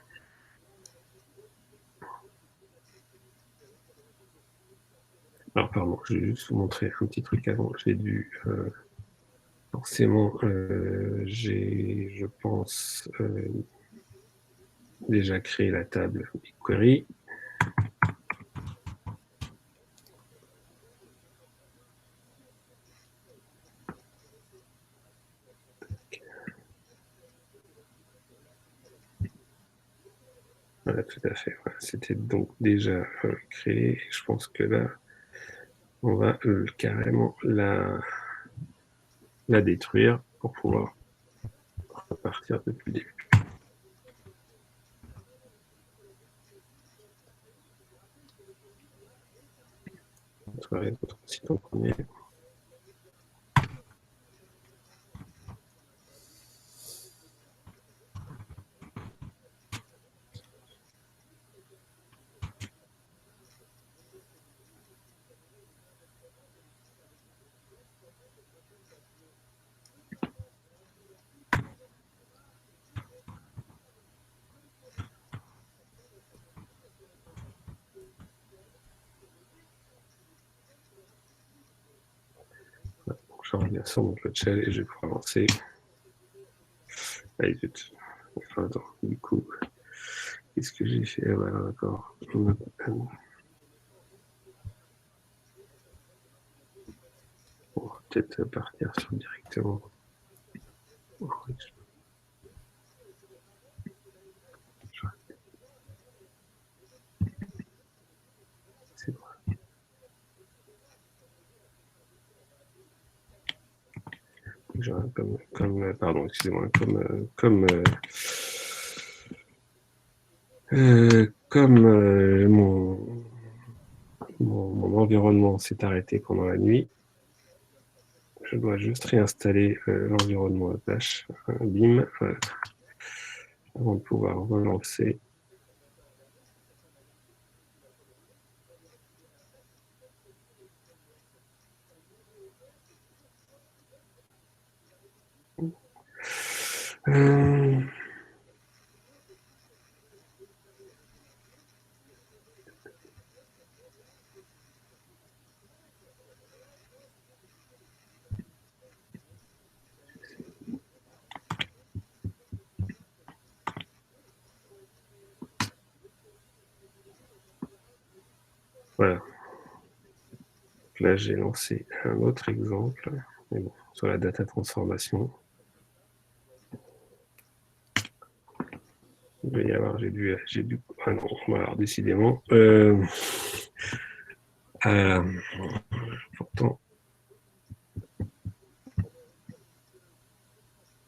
Alors, pardon, je vais juste vous montrer un petit truc avant. J'ai dû... forcément, j'ai, je pense, déjà créé la table BigQuery. Voilà, tout à fait. Voilà. C'était donc déjà créé. Je pense que là, on va carrément la détruire pour pouvoir repartir depuis le début. Nettoyer votre site en premier. Je reviens sur mon chat et je vais pouvoir avancer. Allez, vite. Enfin, attends, du coup, qu'est-ce que j'ai fait? Voilà, d'accord. On va peut-être partir sur directement. C'est vrai. Pardon, excusez-moi, comme mon environnement s'est arrêté pendant la nuit, je dois juste réinstaller l'environnement Apache, BIM, avant de pouvoir relancer. Voilà. Là, j'ai lancé un autre exemple, mais bon, sur la data transformation. Il doit y avoir, j'ai dû, ah non, alors décidément. Pourtant,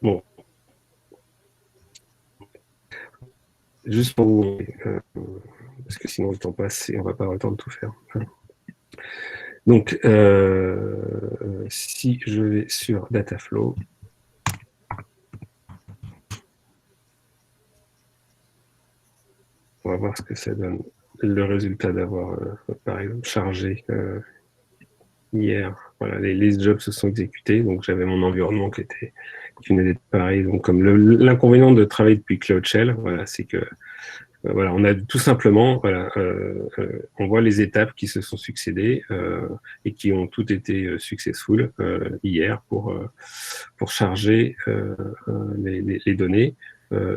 bon, juste pour vous, parce que sinon le temps passe et on va pas avoir le temps de tout faire. Donc, si je vais sur Dataflow, on va voir ce que ça donne. Le résultat d'avoir, par exemple, chargé hier. Voilà, les jobs se sont exécutés, donc j'avais mon environnement qui venait d'être pareil. Donc, comme l'inconvénient de travailler depuis Cloud Shell, voilà, c'est que voilà, on a tout simplement, voilà, on voit les étapes qui se sont succédées et qui ont toutes été successful hier pour charger les données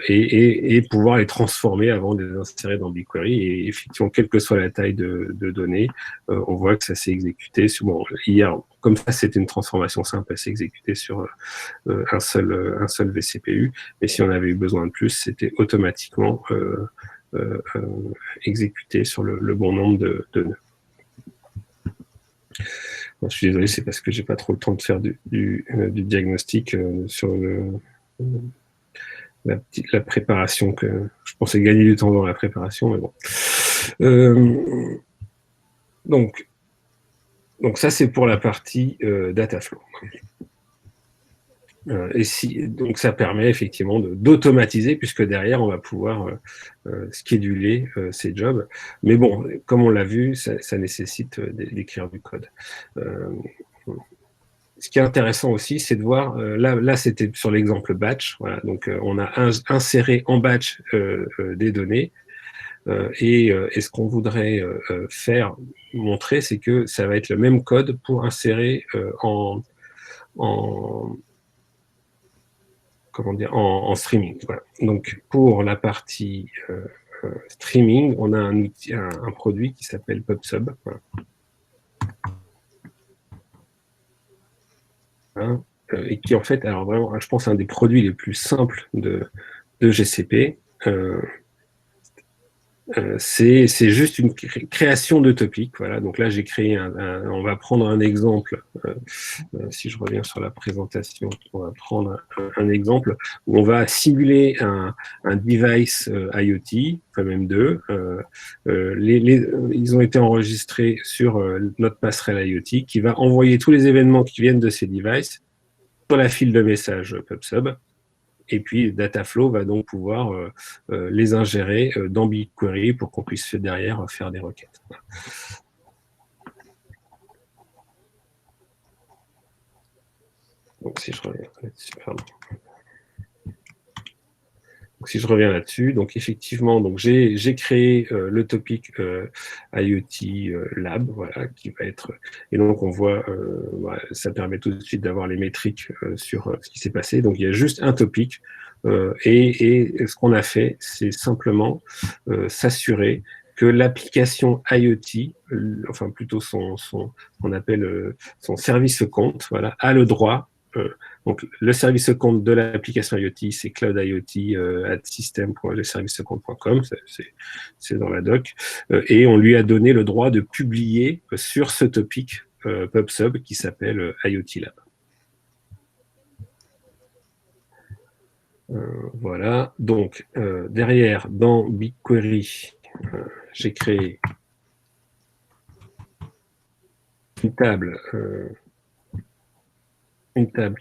et pouvoir les transformer avant de les insérer dans BigQuery. Et effectivement, quelle que soit la taille de données, on voit que ça s'est exécuté. Bon, hier, comme ça, c'était une transformation simple, elle s'est exécutée sur un seul vCPU. Mais si on avait eu besoin de plus, c'était automatiquement exécuté sur le bon nombre de nœuds. Bon, je suis désolé, c'est parce que j'ai pas trop le temps de faire du diagnostic sur la préparation, que je pensais gagner du temps dans la préparation, mais bon. Donc ça, c'est pour la partie Dataflow. Donc ça permet effectivement d'automatiser, puisque derrière on va pouvoir scheduler ces jobs. Mais bon, comme on l'a vu, ça nécessite d'écrire du code. Ce qui est intéressant aussi, c'est de voir, là c'était sur l'exemple batch, voilà, donc on a inséré en batch des données, et ce qu'on voudrait montrer, c'est que ça va être le même code pour insérer en streaming. Voilà. Donc, pour la partie streaming, on a un produit qui s'appelle PubSub. Voilà. Hein, et qui, en fait, alors vraiment, je pense, un des produits les plus simples de GCP. C'est juste une création de topic. Voilà. Donc là, j'ai créé on va prendre un exemple. Si je reviens sur la présentation, on va prendre un exemple où on va simuler un device IoT, enfin même deux. Ils ont été enregistrés sur notre passerelle IoT qui va envoyer tous les événements qui viennent de ces devices sur la file de messages PubSub. Et puis, Dataflow va donc pouvoir les ingérer dans BigQuery pour qu'on puisse derrière faire des requêtes. Donc, si je reviens là-dessus, si je reviens là-dessus, donc effectivement, donc j'ai créé le topic IoT Lab, voilà, qui va être, et donc on voit, voilà, ça permet tout de suite d'avoir les métriques sur ce qui s'est passé. Donc il y a juste un topic, et ce qu'on a fait, c'est simplement s'assurer que l'application IoT, enfin plutôt on appelle son service compte, voilà, a le droit. Donc, le service compte de l'application IoT, c'est cloudiot@system.leservicecompte.com, c'est dans la doc, et on lui a donné le droit de publier sur ce topic PubSub qui s'appelle IoT Lab. Voilà, donc derrière, dans BigQuery, j'ai créé une table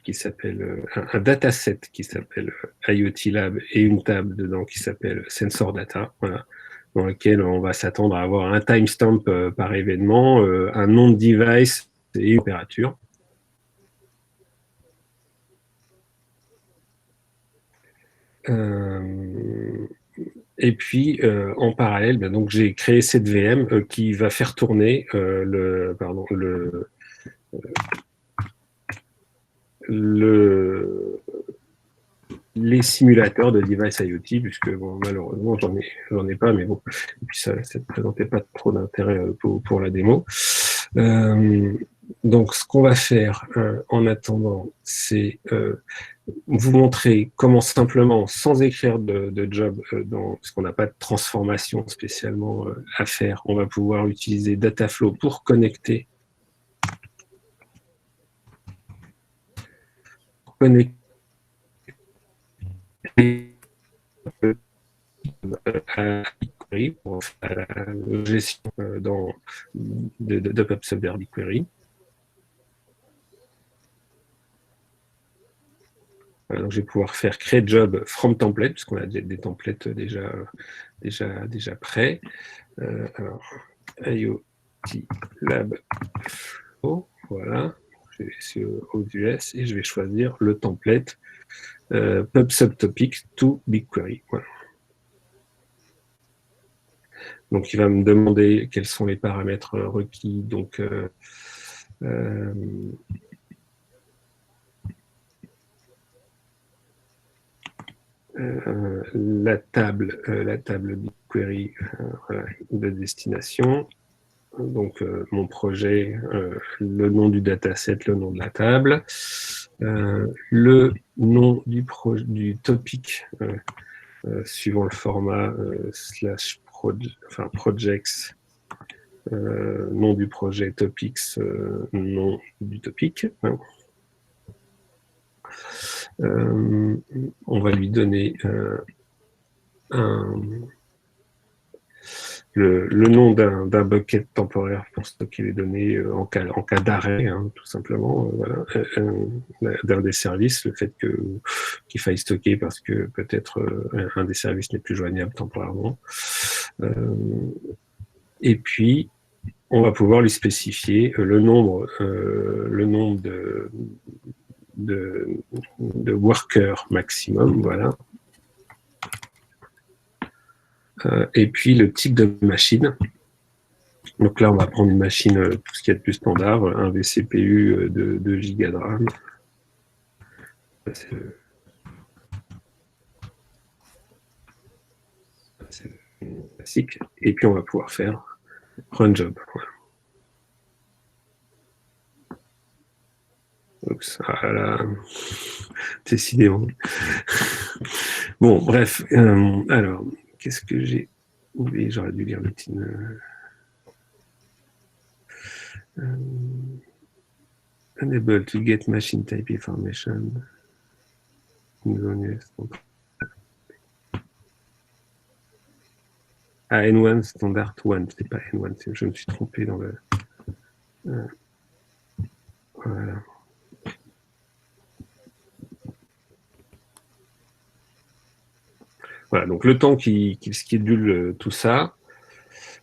qui s'appelle, un dataset qui s'appelle IoT Lab, et une table dedans qui s'appelle Sensor Data, voilà, dans lequel on va s'attendre à avoir un timestamp par événement, un nom de device et une température. Et puis, en parallèle, donc j'ai créé cette VM qui va faire tourner les simulateurs de device IoT, puisque bon, malheureusement, j'en ai pas, mais bon, et puis ça ne présentait pas trop d'intérêt pour la démo. Donc, ce qu'on va faire en attendant, c'est vous montrer comment simplement, sans écrire de job, parce qu'on n'a pas de transformation spécialement à faire, on va pouvoir utiliser Dataflow pour connecter à BigQuery pour faire la gestion de PubSub vers BigQuery. Donc je vais pouvoir faire create job from template, puisqu'on a des templates déjà prêts. Alors, IoT Lab Flow, voilà. Je vais sur OS et je vais choisir le template PubSub Topics to BigQuery. Voilà. Donc il va me demander quels sont les paramètres requis. Donc la table BigQuery voilà, de destination. Donc mon projet, le nom du dataset, le nom de la table, le nom du topic suivant le format slash projects, nom du projet, topics, nom du topic. Hein. On va lui donner le nom d'un bucket temporaire pour stocker les données en cas d'arrêt, hein, tout simplement, voilà, d'un des services, le fait qu'il faille stocker parce que peut-être un des services n'est plus joignable temporairement. Et puis, on va pouvoir lui spécifier le nombre de workers maximum, voilà. Et puis le type de machine. Donc là, on va prendre une machine, tout ce qu'il y a de plus standard, un vCPU de 2 Go de RAM. C'est classique. Et puis on va pouvoir faire run job. Voilà. Oups, voilà. Décidément. Bon, bref. Alors, qu'est-ce que j'ai oublié? J'aurais dû lire le petit. Unable to get machine type information. Ah, N1 standard 1, c'est pas N1, je me suis trompé dans le. Voilà. Voilà, donc le temps qu'il schedule tout ça,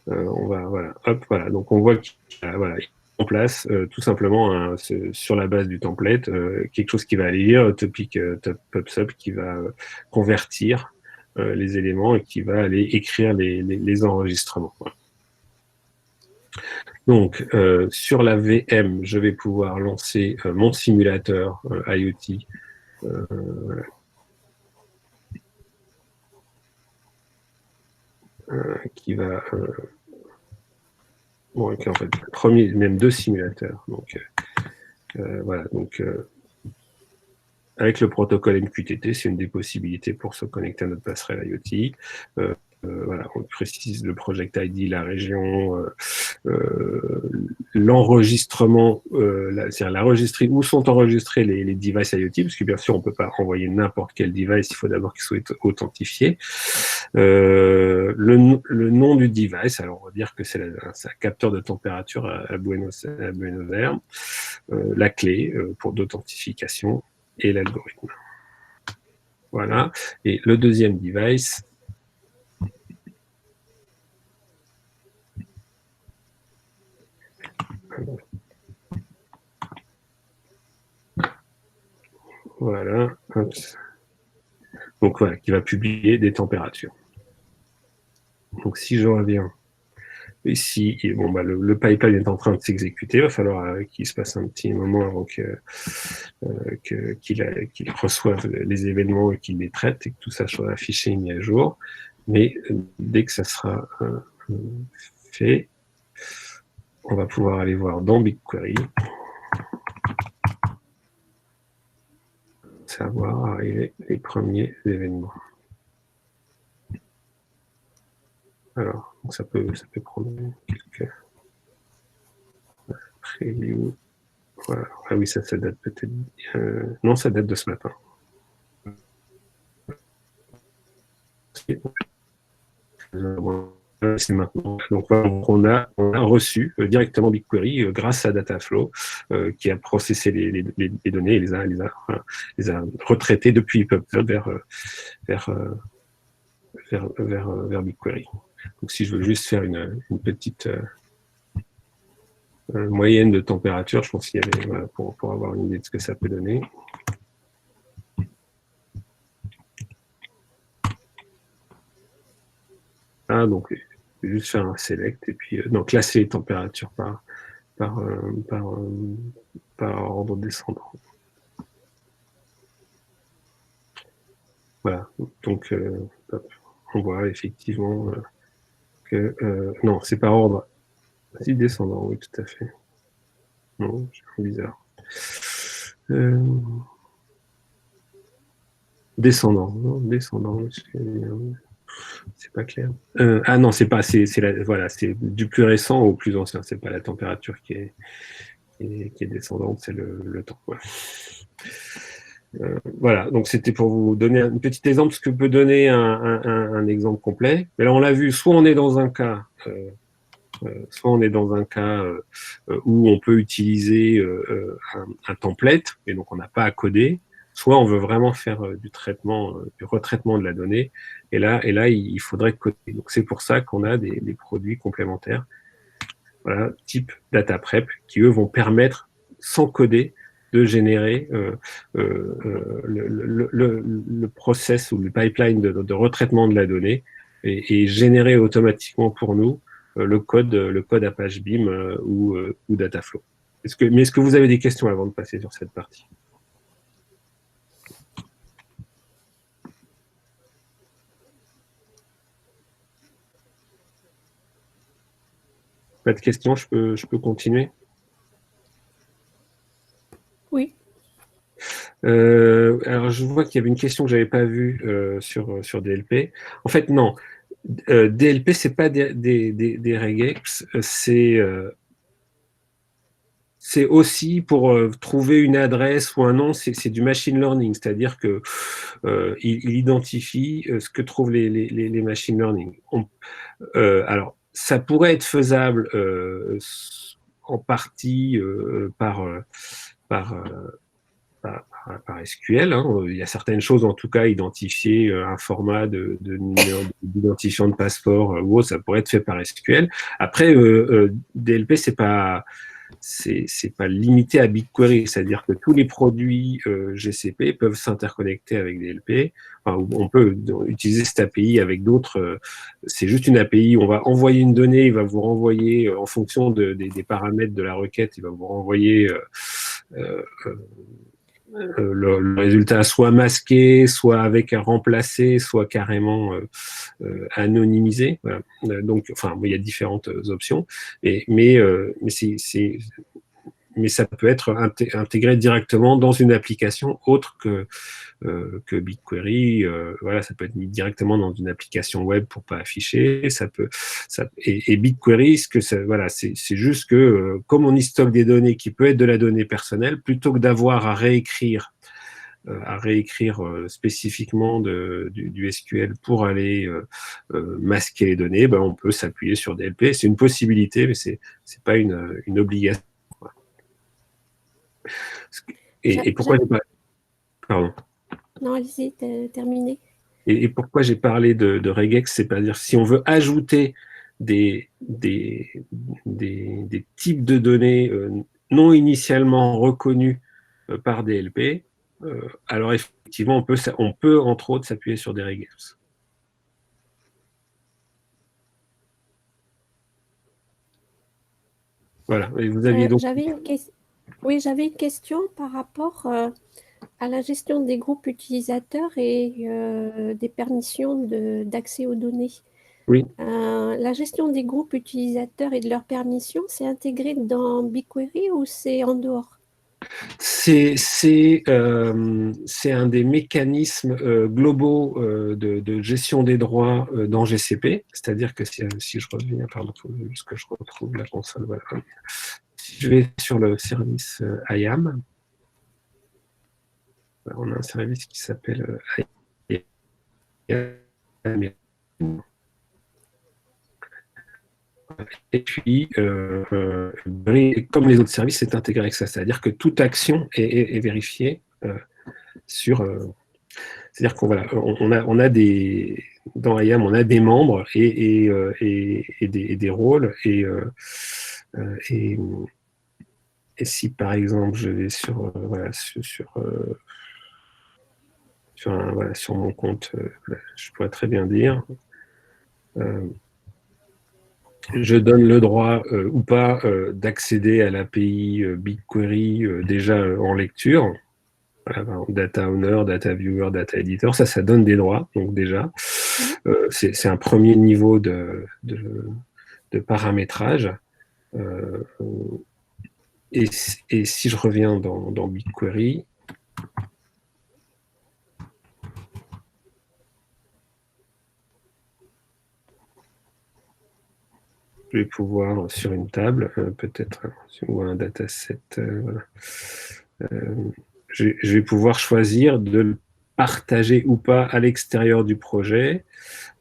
on va, voilà, hop, voilà. Donc on voit qu'il voilà, en place tout simplement sur la base du template quelque chose qui va lire topic PubSub qui va convertir les éléments et qui va aller écrire les enregistrements. Voilà. Donc sur la VM, je vais pouvoir lancer mon simulateur IoT. Voilà. Qui va bon, okay, en fait, même 2 simulateurs. Donc voilà, donc avec le protocole MQTT, c'est une des possibilités pour se connecter à notre passerelle IoT. Voilà, on précise le project ID, la région, l'enregistrement, c'est-à-dire l'enregistrer où sont enregistrés les devices IoT, parce que bien sûr, on ne peut pas envoyer n'importe quel device, il faut d'abord qu'il soit authentifié. Le nom du device, alors on va dire que c'est un capteur de température à Buenos Aires, la clé pour d'authentification et l'algorithme. Voilà. Et le deuxième device, voilà. Donc voilà, qui va publier des températures. Donc si je reviens Et si bon, bah, le pipeline est en train de s'exécuter, il va falloir qu'il se passe un petit moment avant qu'il reçoive les événements et qu'il les traite et que tout ça soit affiché et mis à jour. Mais dès que ça sera fait, on va pouvoir aller voir dans BigQuery, savoir arriver les premiers événements. Alors, ça peut prendre quelques previews. Voilà. Ah oui, ça date peut-être. Non, ça date de ce matin. C'est maintenant. Donc, on a reçu directement BigQuery grâce à Dataflow qui a processé les données et les a retraitées depuis PubSub vers BigQuery. Donc, si je veux juste faire une petite moyenne de température, je pense qu'il y avait, voilà, pour avoir une idée de ce que ça peut donner. Ah, donc, je vais juste faire un select et puis donc classer les températures par ordre descendant. Voilà, donc on voit effectivement que non, c'est par ordre si descendant, oui, tout à fait. Non, c'est bizarre. Descendant, non, descendant, c'est pas clair. Ah non, c'est pas, voilà, c'est du plus récent au plus ancien. C'est pas la température qui est descendante, c'est le temps. Ouais. Voilà, donc c'était pour vous donner un petit exemple, ce que peut donner un exemple complet. Mais là, on l'a vu, soit on est dans un cas, où on peut utiliser un template, et donc on n'a pas à coder, soit on veut vraiment faire du retraitement de la donnée, et là il faudrait coder. Donc c'est pour ça qu'on a des produits complémentaires, voilà, type DataPrep, qui eux vont permettre, sans coder, de générer le process ou le pipeline de retraitement de la donnée et générer automatiquement pour nous le code Apache Beam ou Dataflow. Est-ce que vous avez des questions avant de passer sur cette partie? Pas de questions, je peux continuer? Oui. Alors, je vois qu'il y avait une question que je n'avais pas vue sur DLP. En fait, non. DLP, ce n'est pas des regex, c'est aussi pour trouver une adresse ou un nom, c'est du machine learning, c'est-à-dire que il identifie ce que trouvent les machine learning. Alors, ça pourrait être faisable en partie par SQL. Hein. Il y a certaines choses, en tout cas, identifier un format d'identifiant de passeport ou autre, ça pourrait être fait par SQL. Après, DLP, c'est pas limité à BigQuery, c'est-à-dire que tous les produits GCP peuvent s'interconnecter avec DLP. Enfin, on peut utiliser cette API avec d'autres. C'est juste une API. On va envoyer une donnée, il va vous renvoyer en fonction des paramètres de la requête, il va vous renvoyer le résultat soit masqué, soit avec un remplacé, soit carrément anonymisé. Voilà. Donc, enfin, il y a différentes options, mais ça peut être intégré directement dans une application autre que BigQuery. Voilà, ça peut être mis directement dans une application web pour pas afficher. Et BigQuery, voilà, c'est juste que comme on y stocke des données qui peuvent être de la donnée personnelle, plutôt que d'avoir à réécrire spécifiquement du SQL pour aller masquer les données, ben, on peut s'appuyer sur DLP. C'est une possibilité, mais c'est pas une obligation. Et pourquoi j'ai pas... Pardon. Non, allez-y, terminé. Et pourquoi j'ai parlé de regex, c'est-à-dire si on veut ajouter des types de données non initialement reconnus par DLP, alors effectivement, on peut entre autres s'appuyer sur des regex. Voilà. Et vous aviez donc... Oui, j'avais une question par rapport à la gestion des groupes utilisateurs et des permissions d'accès aux données. Oui. La gestion des groupes utilisateurs et de leurs permissions, c'est intégré dans BigQuery ou c'est en dehors? C'est un des mécanismes globaux de gestion des droits dans GCP. C'est-à-dire que si je reviens, pardon, il faut juste que je retrouve la console. Voilà. Si je vais sur le service IAM, on a un service qui s'appelle IAM. Et puis, comme les autres services, c'est intégré avec ça. C'est-à-dire que toute action est vérifiée sur... c'est-à-dire on a des... Dans IAM, on a des membres et des rôles. Et si, par exemple, je vais sur mon compte, je pourrais très bien dire... je donne le droit ou pas d'accéder à l'API BigQuery déjà en lecture. Voilà, data owner, data viewer, data editor, ça donne des droits, donc déjà. C'est un premier niveau de paramétrage. Et si je reviens dans BigQuery, je vais pouvoir, sur une table, peut-être, ou un dataset, voilà. Je vais pouvoir choisir de le partager ou pas à l'extérieur du projet,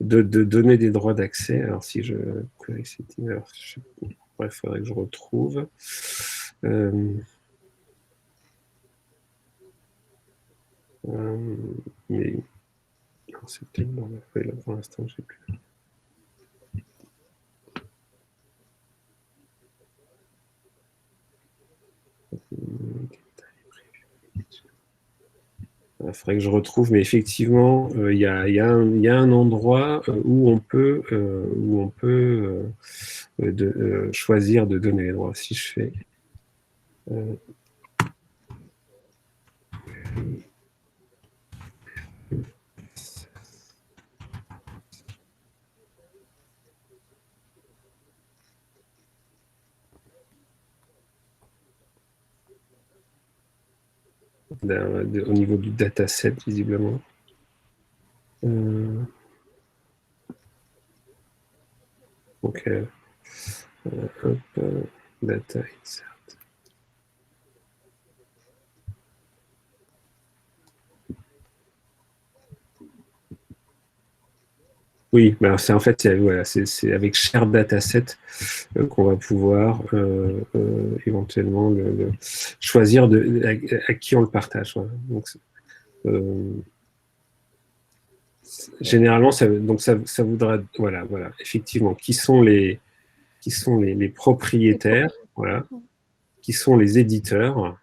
de donner des droits d'accès. Alors, si je query setting, il faudrait que je retrouve. Mais c'est peut-être dans la feuille, là, pour l'instant, je sais plus. Il faudrait que je retrouve, mais effectivement, il y a un endroit où on peut choisir de donner les droits. Si je fais au niveau du dataset, visiblement. Donc, hop, data insert. Oui, ben c'est en fait, voilà, c'est avec Share Dataset qu'on va pouvoir éventuellement choisir à qui on le partage. Voilà. Donc, généralement, ça voudra, voilà, effectivement, qui sont les propriétaires, voilà, qui sont les éditeurs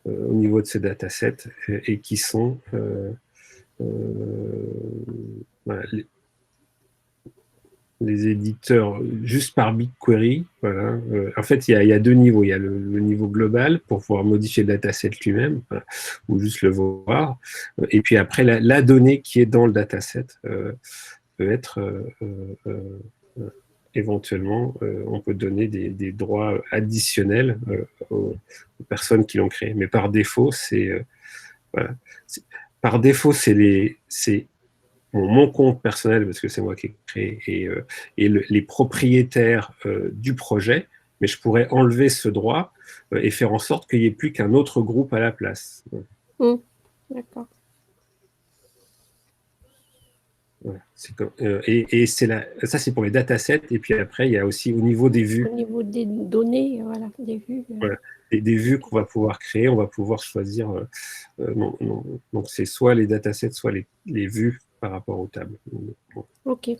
au niveau de ces datasets et qui sont voilà, les éditeurs juste par BigQuery. Voilà. En fait, il y a deux niveaux. Il y a le niveau global pour pouvoir modifier le dataset lui-même, voilà, ou juste le voir. Et puis après, la donnée qui est dans le dataset peut être éventuellement, on peut donner des droits additionnels aux personnes qui l'ont créé. Mais par défaut, voilà. Par défaut, c'est mon compte personnel, parce que c'est moi qui ai créé, et les propriétaires du projet, mais je pourrais enlever ce droit et faire en sorte qu'il n'y ait plus qu'un autre groupe à la place. D'accord. Voilà. Et ça, c'est pour les datasets. Et puis après, il y a aussi au niveau des vues. Au niveau des données, voilà, des vues. Voilà. Des vues qu'on va pouvoir créer, on va pouvoir choisir. Donc, c'est soit les datasets, soit les vues par rapport aux tables. Bon. Ok,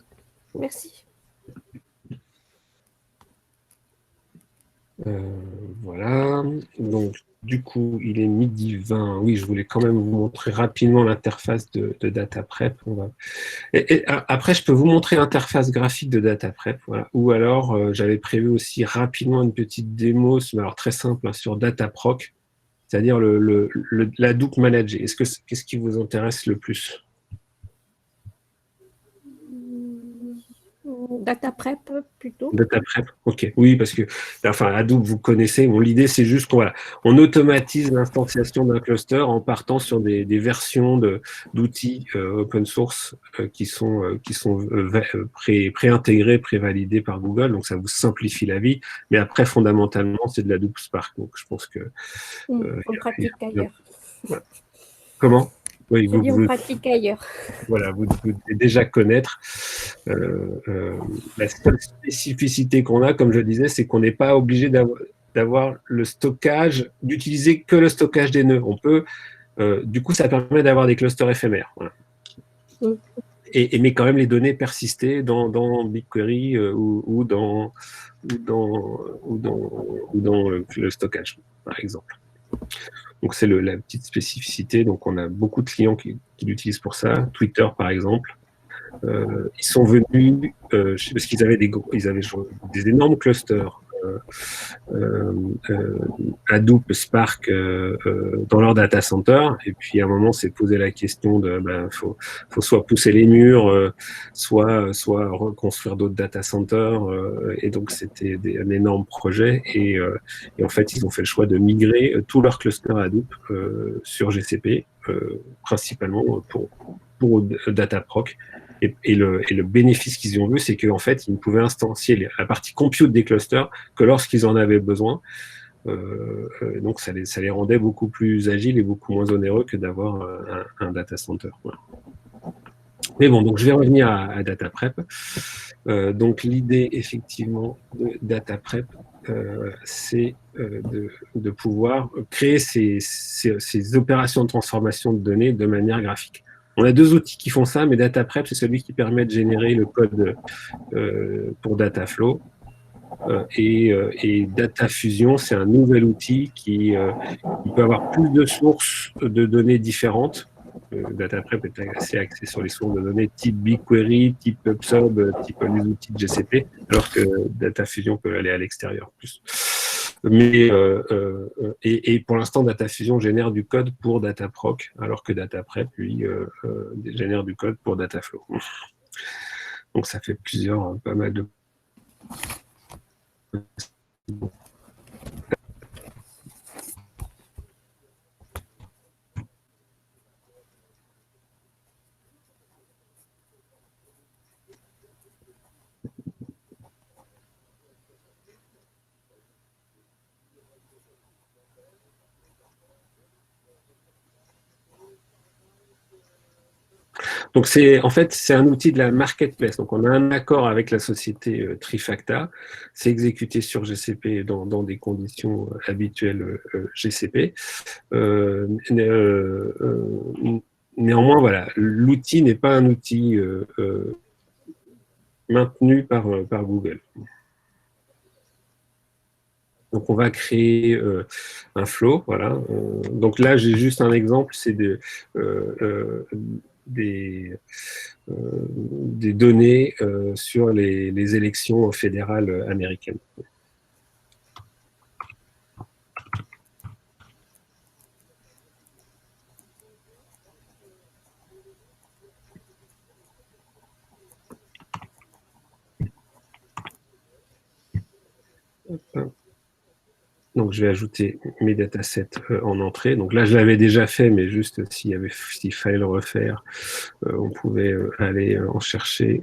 merci. Voilà. Donc, Du coup, il est midi 20. Oui, je voulais quand même vous montrer rapidement l'interface de DataPrep. Après, je peux vous montrer l'interface graphique de DataPrep. Voilà. Ou alors, j'avais prévu aussi rapidement une petite démo, alors très simple, hein, sur DataProc, c'est-à-dire l'Hadoop Manager. Qu'est-ce qui vous intéresse le plus? Data prep plutôt. Data prep, ok. Oui, parce que enfin, Hadoop, vous connaissez. Bon, l'idée, c'est juste qu'on automatise l'instanciation d'un cluster en partant sur des versions d'outils open source qui sont préintégrés, prévalidés par Google. Donc, ça vous simplifie la vie. Mais après, fondamentalement, c'est de l'Hadoop Spark. Donc, je pense que On pratique ailleurs. voilà. Comment? Oui, Je dis on pratique ailleurs. voilà, vous devez déjà connaître. La seule spécificité qu'on a, comme je disais, c'est qu'on n'est pas obligé d'avoir le stockage, d'utiliser que le stockage des nœuds. On peut, du coup, ça permet d'avoir des clusters éphémères. Voilà. Mais quand même les données persister dans BigQuery ou dans le stockage, par exemple. Donc c'est la petite spécificité. Donc on a beaucoup de clients qui l'utilisent pour ça. Twitter, par exemple. Ils sont venus parce qu'ils avaient des énormes clusters Hadoop, Spark dans leur data center. Et puis à un moment, s'est posé la question de faut soit pousser les murs, soit reconstruire d'autres data centers. Et donc c'était un énorme projet. Et en fait, ils ont fait le choix de migrer tous leurs clusters Hadoop sur GCP, principalement pour Dataproc. Et le bénéfice qu'ils ont vu, c'est qu'en fait, ils ne pouvaient instancier la partie compute des clusters que lorsqu'ils en avaient besoin. Donc, ça les rendait beaucoup plus agiles et beaucoup moins onéreux que d'avoir un data center. Voilà. Mais bon, donc je vais revenir à DataPrep. Donc, l'idée, effectivement, de DataPrep, c'est de pouvoir créer ces opérations de transformation de données de manière graphique. On a deux outils qui font ça, mais DataPrep, c'est celui qui permet de générer le code pour Dataflow. Et DataFusion, c'est un nouvel outil qui peut avoir plus de sources de données différentes. DataPrep est assez axé sur les sources de données type BigQuery, type PubSub, type les outils de GCP, alors que DataFusion peut aller à l'extérieur plus. Et pour l'instant, DataFusion génère du code pour Dataproc, alors que DataPrep, lui, génère du code pour Dataflow. Donc ça fait pas mal de... Donc, en fait, c'est un outil de la marketplace. Donc, on a un accord avec la société Trifacta. C'est exécuté sur GCP dans des conditions habituelles GCP. Néanmoins, voilà, l'outil n'est pas un outil maintenu par Google. Donc, on va créer un flow. Voilà. Donc là, j'ai juste un exemple, c'est des données sur les élections fédérales américaines. Donc, je vais ajouter mes datasets en entrée. Donc là, je l'avais déjà fait, mais juste s'il fallait le refaire, on pouvait aller en chercher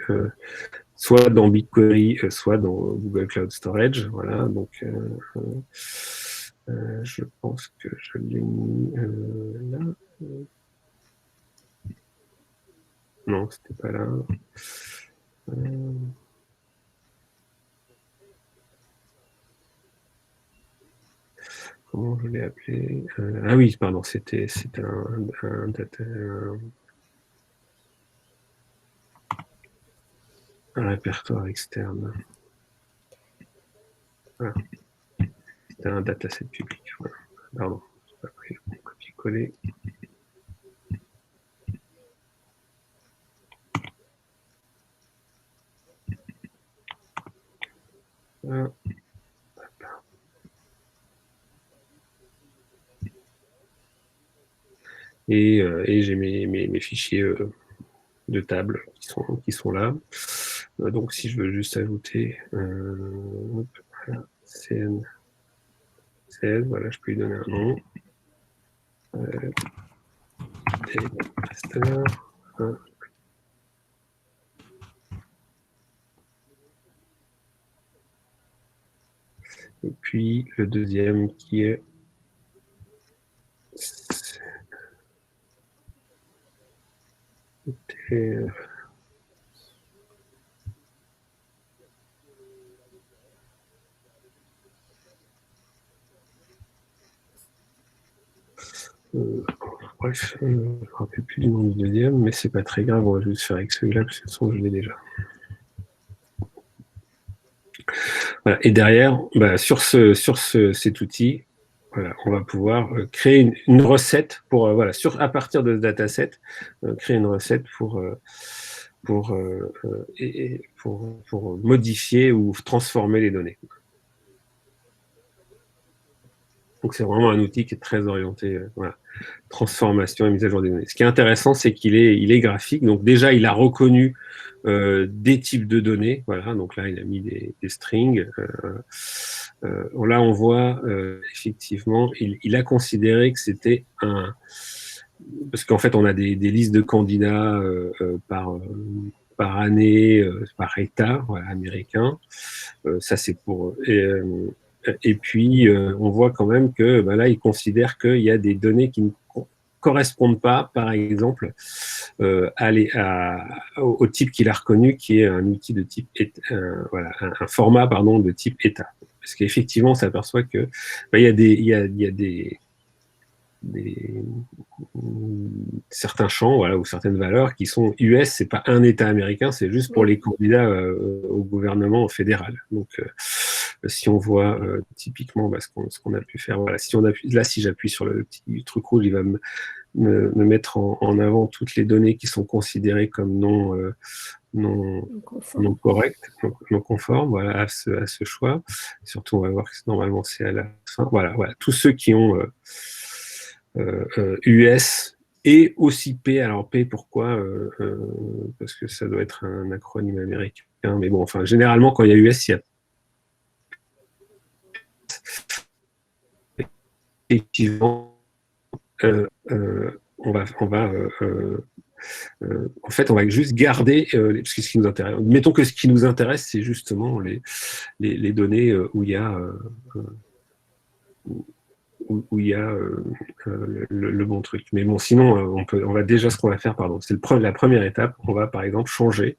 soit dans BigQuery, soit dans Google Cloud Storage. Voilà, donc je pense que je l'ai mis là. Non, c'était pas là. Comment je l'ai appelé ah oui, pardon, c'était un répertoire externe. Voilà. C'était un dataset public. Voilà. Pardon. Après, copier-coller. Voilà. Et j'ai mes fichiers de table qui sont là. Donc si je veux juste ajouter voilà, CN, voilà, je peux lui donner un nom. Master, hein. Et puis le deuxième qui est bref, je ne me rappelle plus du nom du deuxième, mais c'est pas très grave, on va juste faire avec celui-là, parce que de toute façon, je l'ai déjà. Voilà. Et derrière, sur cet outil, voilà, on va pouvoir créer une recette pour, voilà, à partir de ce dataset, créer une recette pour modifier ou transformer les données. Donc c'est vraiment un outil qui est très orienté, voilà, transformation et mise à jour des données. Ce qui est intéressant, c'est qu'il est graphique. Donc déjà, il a reconnu des types de données. Voilà, donc là, il a mis des strings. Là, on voit effectivement, il a considéré que c'était un... Parce qu'en fait, on a des listes de candidats par année, par État, voilà, américain. Ça, c'est pour... Et puis, on voit quand même que là, il considère qu'il y a des données qui ne correspondent pas, par exemple, au type qu'il a reconnu, qui est un outil de type, voilà, un format, pardon, de type état. Parce qu'effectivement, on s'aperçoit que il y a certains champs, voilà, ou certaines valeurs qui sont US, c'est pas un État américain, c'est juste pour les candidats au gouvernement fédéral. Donc, si on voit typiquement ce qu'on a pu faire, voilà, si j'appuie sur le petit truc rouge, il va me mettre en avant toutes les données qui sont considérées comme non correctes, non conformes, voilà, à ce choix. Surtout, on va voir que normalement c'est à la fin. Voilà, tous ceux qui ont US et aussi P. Alors P, pourquoi parce que ça doit être un acronyme américain. Mais bon, enfin, généralement, quand il y a US, il y a effectivement, on va en fait, on va juste garder, parce que ce qui nous intéresse. Mettons que ce qui nous intéresse, c'est justement les données où il y a le bon truc. Mais bon, sinon, on va déjà, ce qu'on va faire, pardon, c'est la première étape. On va par exemple changer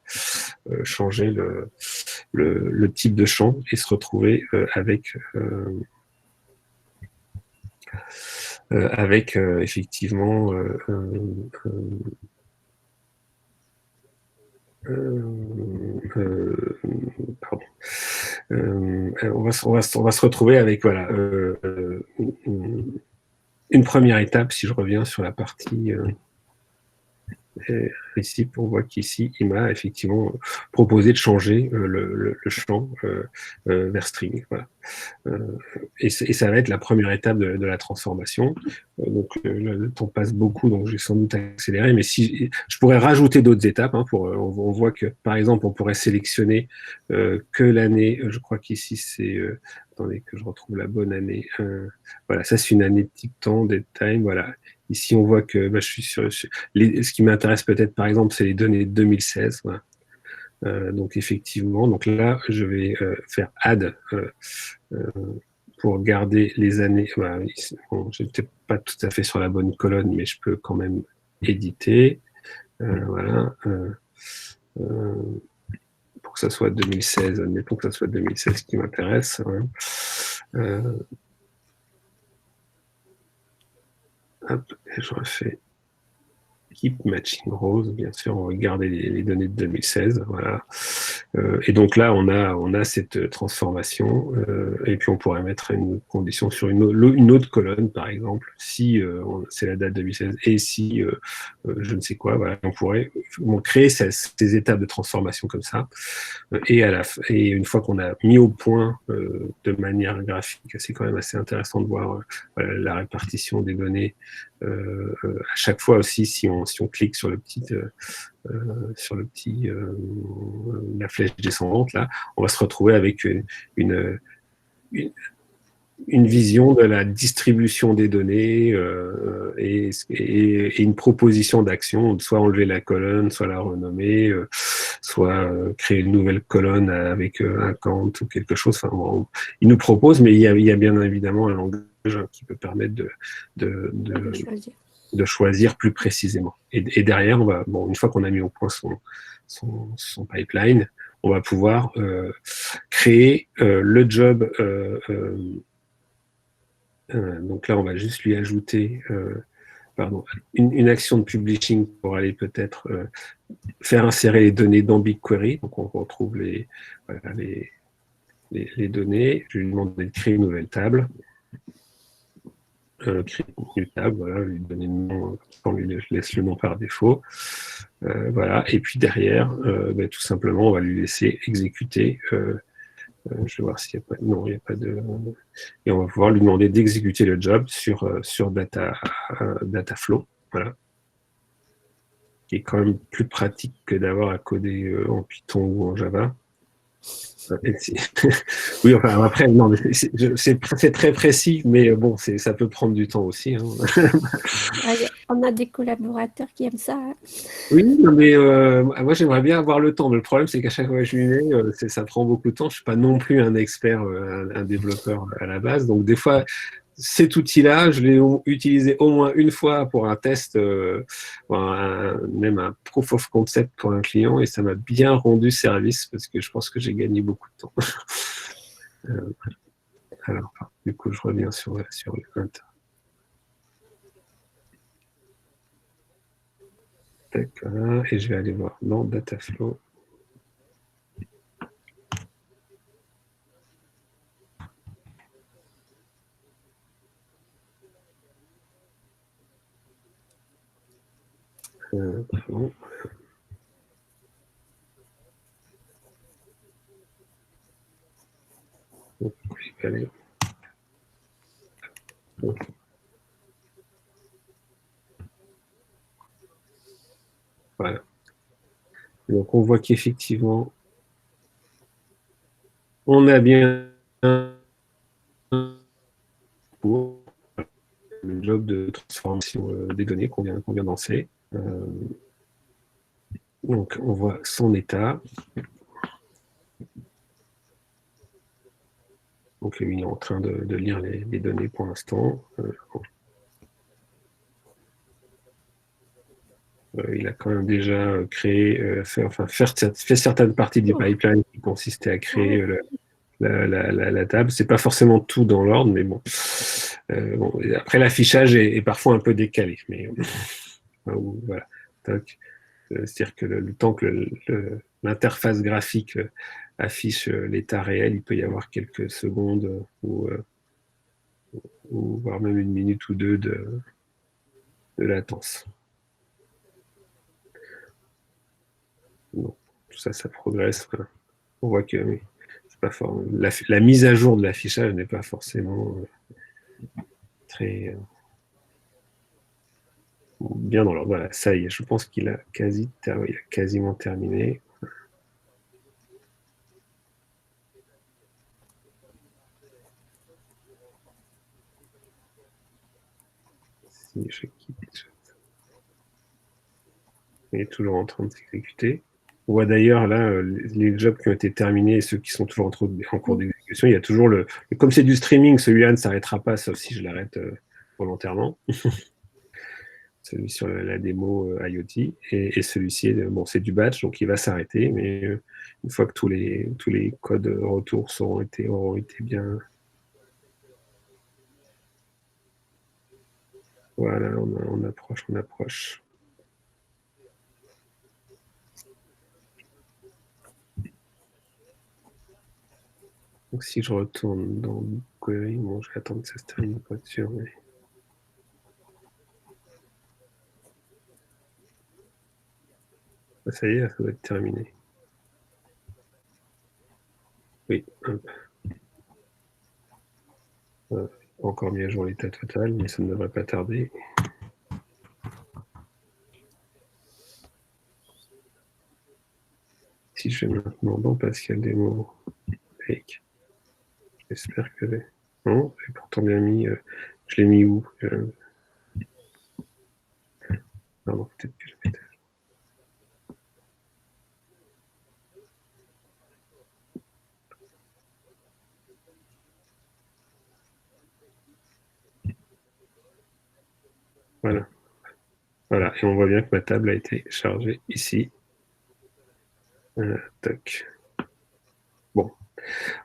le type de champ et se retrouver avec effectivement pardon. On va se retrouver avec voilà une première étape. Si je reviens sur la partie ici, on voit qu'ici, il m'a effectivement proposé de changer le champ vers string. Voilà. Et ça va être la première étape de la transformation. Donc le temps passe beaucoup, donc j'ai sans doute accéléré, mais si je pourrais rajouter d'autres étapes, hein, on voit que par exemple on pourrait sélectionner que l'année, je crois qu'ici c'est attendez que je retrouve la bonne année. Voilà, ça c'est une année de type temps, dead time, voilà. Ici on voit que je suis ce qui m'intéresse peut-être par exemple c'est les données de 2016. Voilà. Donc effectivement, donc là je vais faire add pour garder les années. Voilà, bon, je n'étais pas tout à fait sur la bonne colonne, mais je peux quand même éditer. Voilà. Pour que ça soit 2016, admettons que ça soit 2016 qui m'intéresse. Hein. Hop, et je refais Keep Matching Rows, bien sûr, on va garder les données de 2016, voilà. Et donc là, on a cette transformation, et puis on pourrait mettre une condition sur une autre colonne, par exemple, si c'est la date 2016, et si je ne sais quoi, voilà, on pourrait créer ces étapes de transformation comme ça, et une fois qu'on a mis au point de manière graphique, c'est quand même assez intéressant de voir voilà, la répartition des données à chaque fois aussi, si on clique sur la flèche descendante là, on va se retrouver avec une, une vision de la distribution des données et une proposition d'action, soit enlever la colonne, soit la renommer, soit créer une nouvelle colonne avec un count ou quelque chose. Enfin, bon, il nous propose, mais il y a bien évidemment un langage qui peut permettre de choisir plus précisément. Et derrière, une fois qu'on a mis au point son pipeline, on va pouvoir créer le job. Donc là, on va juste lui ajouter une action de publishing pour aller peut-être faire insérer les données dans BigQuery. Donc on retrouve les données. Je lui demande de créer une nouvelle table. Créer une table, voilà, lui donner le nom, on lui laisse le nom par défaut. Voilà. Et puis derrière, tout simplement, on va lui laisser exécuter. Je vais voir s'il n'y a pas. Non, il n'y a pas de. Et on va pouvoir lui demander d'exécuter le job sur Dataflow. Voilà. Qui est quand même plus pratique que d'avoir à coder en Python ou en Java. Oui, enfin après, non, c'est très précis, mais bon, ça peut prendre du temps aussi. Hein. On a des collaborateurs qui aiment ça. Hein. Oui, mais moi j'aimerais bien avoir le temps. Mais le problème, c'est qu'à chaque fois que je m'y mets, ça prend beaucoup de temps. Je ne suis pas non plus un expert, un développeur à la base. Donc des fois, cet outil-là, je l'ai utilisé au moins une fois pour un test, même un proof of concept pour un client, et ça m'a bien rendu service parce que je pense que j'ai gagné beaucoup de temps. Alors, du coup, je reviens sur le compte. D'accord, et je vais aller voir dans Dataflow. Bon. Donc, je vais aller. Voilà. Donc on voit qu'effectivement, on a bien pour le job de transformation des données qu'on vient d'enseigner. Donc on voit son état. Donc il est en train de lire les données pour l'instant. Il a quand même déjà créé, fait certaines parties du pipeline qui consistait à créer la table. C'est pas forcément tout dans l'ordre, mais bon. Après, l'affichage est parfois un peu décalé, mais voilà. C'est-à-dire que le temps que l'interface graphique affiche l'état réel, il peut y avoir quelques secondes ou voire même une minute ou deux de latence. Bon, tout ça, ça progresse. On voit que oui, c'est pas fort. La mise à jour de l'affichage n'est pas forcément très bien dans l'ordre. Voilà, ça y est, je pense qu'il a quasiment terminé. Si je quitte, il est toujours en train de s'exécuter. On voit d'ailleurs là les jobs qui ont été terminés et ceux qui sont toujours en cours d'exécution. Il y a toujours comme c'est du streaming, celui-là ne s'arrêtera pas, sauf si je l'arrête volontairement. Celui sur la démo IoT, et celui-ci, bon, c'est du batch, donc il va s'arrêter, mais une fois que tous les codes retour auront été bien. Voilà, on approche. Donc si je retourne dans BigQuery, bon, je vais attendre que ça se termine pour être sûr. Mais... ça y est, ça doit être terminé. Oui, hop. Encore mis à jour l'état total, mais ça ne devrait pas tarder. Si je vais maintenant dans Pascal Démo Fake, j'espère que... Non, j'ai pourtant bien mis... je l'ai mis où non, peut-être que je l'ai fait. Voilà. Voilà, et on voit bien que ma table a été chargée ici. Toc. Bon.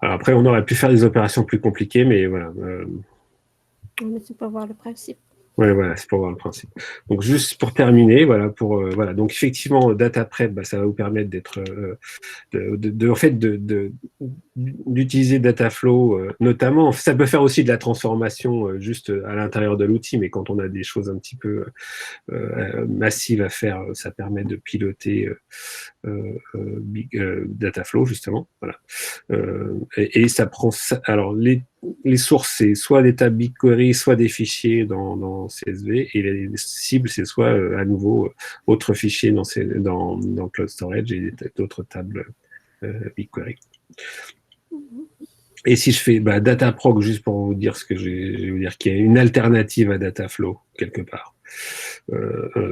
Alors après, on aurait pu faire des opérations plus compliquées, mais voilà. Mais c'est pour voir le principe. Ouais, voilà, c'est pour voir le principe. Donc juste pour terminer, voilà, voilà. Donc effectivement, data prep, bah, ça va vous permettre d'être, en fait, d'utiliser Dataflow, notamment. Ça peut faire aussi de la transformation juste à l'intérieur de l'outil, mais quand on a des choses un petit peu massives à faire, ça permet de piloter Dataflow justement. Voilà. Et ça prend. Alors les sources, c'est soit des tables BigQuery, soit des fichiers dans CSV, et les cibles, c'est soit à nouveau autres fichiers dans Cloud Storage et d'autres tables BigQuery. Et si je fais Dataproc, juste pour vous dire ce que je vais vous dire, qu'il y a une alternative à Dataflow quelque part,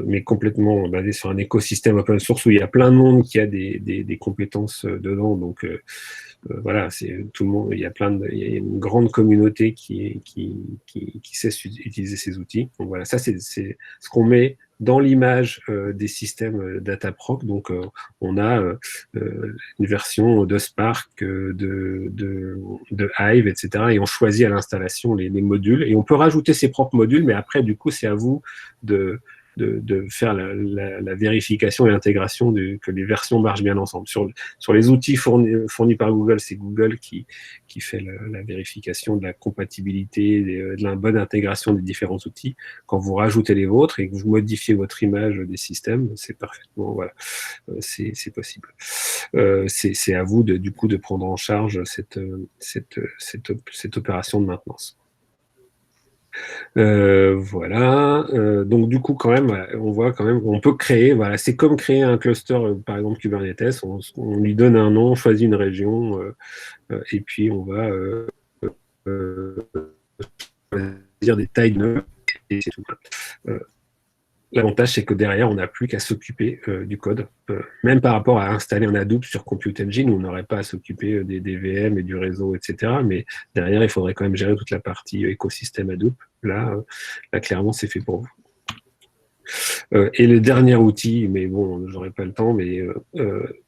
mais complètement basée sur un écosystème open source où il y a plein de monde qui a des compétences dedans. Donc voilà, c'est tout le monde. Il y a une grande communauté qui sait utiliser ces outils. Donc voilà, ça c'est ce qu'on met dans l'image des systèmes Dataproc. Donc on a une version de Spark, de Hive, etc. Et on choisit à l'installation les modules. Et on peut rajouter ses propres modules, mais après, du coup, c'est à vous de faire la vérification et l'intégration que les versions marchent bien ensemble. Sur les outils fournis par Google, c'est Google qui fait la vérification de la compatibilité, de la bonne intégration des différents outils. Quand vous rajoutez les vôtres et que vous modifiez votre image des systèmes, c'est parfaitement, voilà, c'est possible. C'est à vous du coup de prendre en charge cette opération de maintenance. Voilà. Donc du coup, quand même, on voit quand même, on peut créer. Voilà, c'est comme créer un cluster, par exemple Kubernetes. On lui donne un nom, on choisit une région, et puis on va choisir des tailles de nœuds, et c'est tout. L'avantage, c'est que derrière, on n'a plus qu'à s'occuper du code. Même par rapport à installer un Hadoop sur Compute Engine, on n'aurait pas à s'occuper des VM et du réseau, etc. Mais derrière, il faudrait quand même gérer toute la partie écosystème Hadoop. Là, clairement, c'est fait pour vous. Et le dernier outil, mais bon, j'aurais pas le temps, mais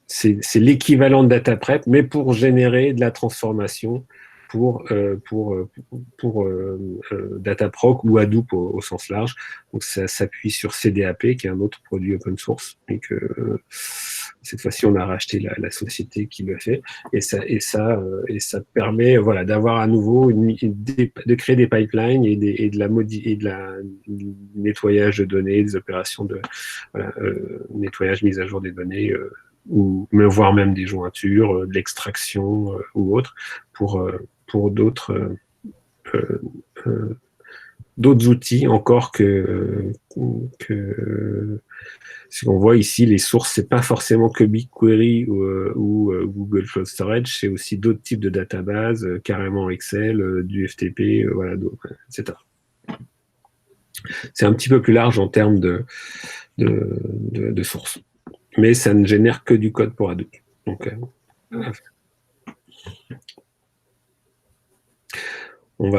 c'est l'équivalent de DataPrep, mais pour générer de la transformation pour Dataproc ou Hadoop au sens large. Donc ça s'appuie sur CDAP, qui est un autre produit open source, et que cette fois-ci on a racheté la société qui le fait, et ça permet, voilà, d'avoir à nouveau de créer des pipelines et de la nettoyage de données, des opérations de nettoyage, mise à jour des données, ou voire même des jointures, de l'extraction ou autre, pour d'autres outils encore ce qu'on voit ici, les sources, c'est pas forcément que BigQuery ou Google Cloud Storage, c'est aussi d'autres types de databases, carrément Excel, du FTP, voilà, etc. C'est un petit peu plus large en termes de sources, mais ça ne génère que du code pour Hadoop. Donc,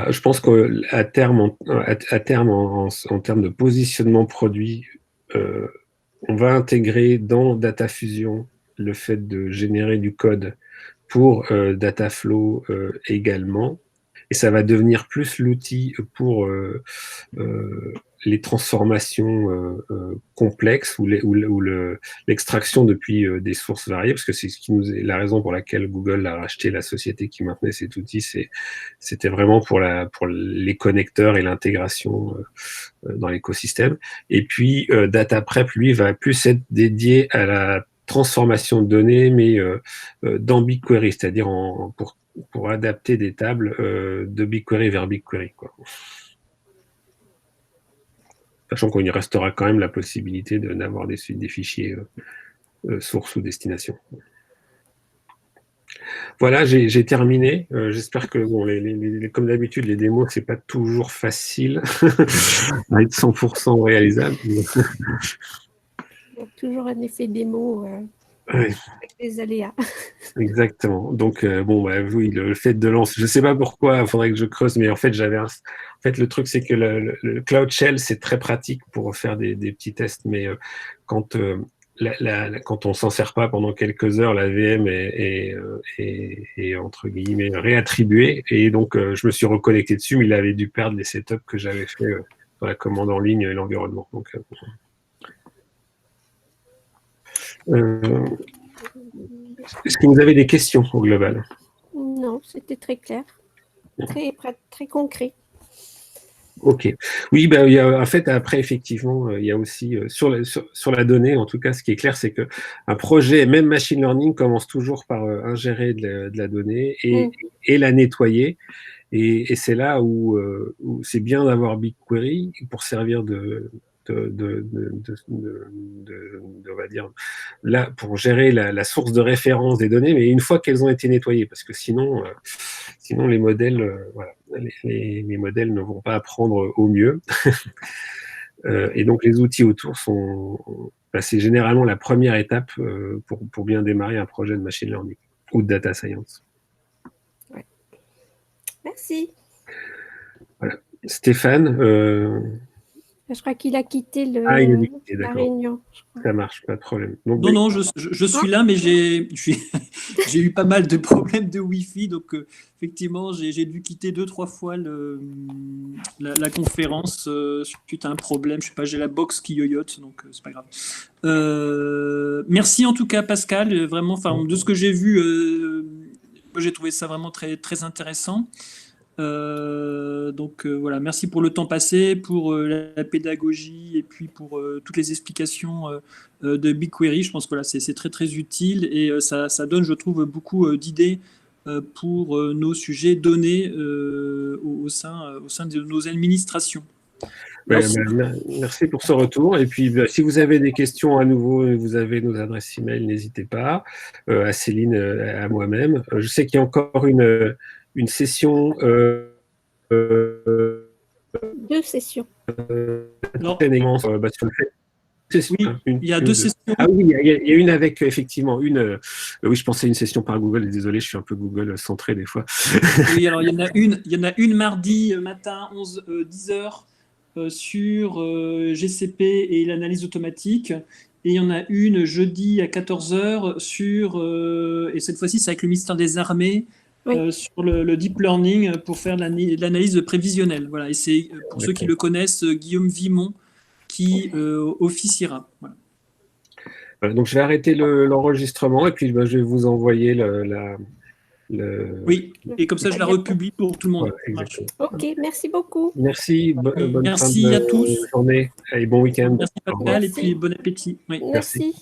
je pense qu'à terme, en termes de positionnement produit, on va intégrer dans DataFusion le fait de générer du code pour Dataflow également. et ça va devenir plus l'outil pour les transformations complexes ou l'extraction depuis des sources variées, parce que c'est ce qui nous est la raison pour laquelle Google a racheté la société qui maintenait cet outil. C'était vraiment pour les connecteurs et l'intégration dans l'écosystème. Et puis DataPrep, lui, va plus être dédié à la transformation de données, mais dans BigQuery, c'est-à-dire pour adapter des tables de BigQuery vers BigQuery, quoi. Sachant qu'il restera quand même la possibilité d'avoir des fichiers source ou destination. Voilà, j'ai terminé. J'espère que, bon, comme d'habitude, les démos, c'est pas toujours facile à être 100% réalisable. Il y a toujours un effet démo avec les aléas. Exactement. Donc, bon, bah, oui, le fait de lancer, je sais pas pourquoi, il faudrait que je creuse, mais en fait, en fait, le truc, c'est que le Cloud Shell, c'est très pratique pour faire des petits tests, mais quand on s'en sert pas pendant quelques heures, la VM est entre guillemets réattribuée, et donc je me suis reconnecté dessus, mais il avait dû perdre les setups que j'avais fait dans la commande en ligne et l'environnement. Donc, est-ce que vous avez des questions au global? Non, c'était très clair, très concret. Ok. Oui, ben, en fait, après, effectivement, il y a aussi, sur la donnée, en tout cas, ce qui est clair, c'est qu'un projet, même machine learning, commence toujours par ingérer de la donnée et la nettoyer. Et c'est là où c'est bien d'avoir BigQuery pour servir on va dire, là, pour gérer la source de référence des données, mais une fois qu'elles ont été nettoyées, parce que sinon les modèles, voilà, les modèles ne vont pas apprendre au mieux. Et donc les outils autour c'est généralement la première étape pour bien démarrer un projet de machine learning ou de data science. Ouais. Merci. Voilà. Stéphane, je crois qu'il a quitté il a quitté, la réunion. Ça marche, pas de problème. Donc, non, je suis là, mais j'ai eu pas mal de problèmes de Wi-Fi, donc effectivement, j'ai dû quitter 2-3 fois la conférence suite à un problème. Je sais pas, j'ai la box qui yoyote, donc c'est pas grave. Merci en tout cas, Pascal. Vraiment, de ce que j'ai vu, j'ai trouvé ça vraiment très, très intéressant. Donc voilà, merci pour le temps passé, pour la pédagogie et puis pour toutes les explications de BigQuery. Je pense que voilà, c'est très très utile et ça donne, je trouve, beaucoup d'idées pour nos sujets donnés au sein de nos administrations. Merci pour ce retour. Et puis, si vous avez des questions à nouveau, vous avez nos adresses email, n'hésitez pas, à Céline, à moi-même. Je sais qu'il y a encore une session. 2 sessions. Non. Oui, il y a 2 sessions. Ah oui, il y a une avec, effectivement, oui, je pensais à une session par Google. Désolé, je suis un peu Google centré des fois. Oui, alors il y en a une mardi matin, 10h, sur GCP et l'analyse automatique. Et il y en a une jeudi à 14h et cette fois-ci, c'est avec le ministère des Armées. Oui. Sur le deep learning pour faire de l'analyse prévisionnelle. Voilà. Et c'est, pour ceux qui le connaissent, Guillaume Vimon qui officiera. Voilà. Donc, je vais arrêter l'enregistrement et puis je vais vous envoyer Oui, et comme ça, je la republie pour tout le monde. Voilà, ok, merci beaucoup. Merci, bonne merci fin de à tous. journée et bon week-end. Merci Pascal, et puis bon appétit. Oui. Merci.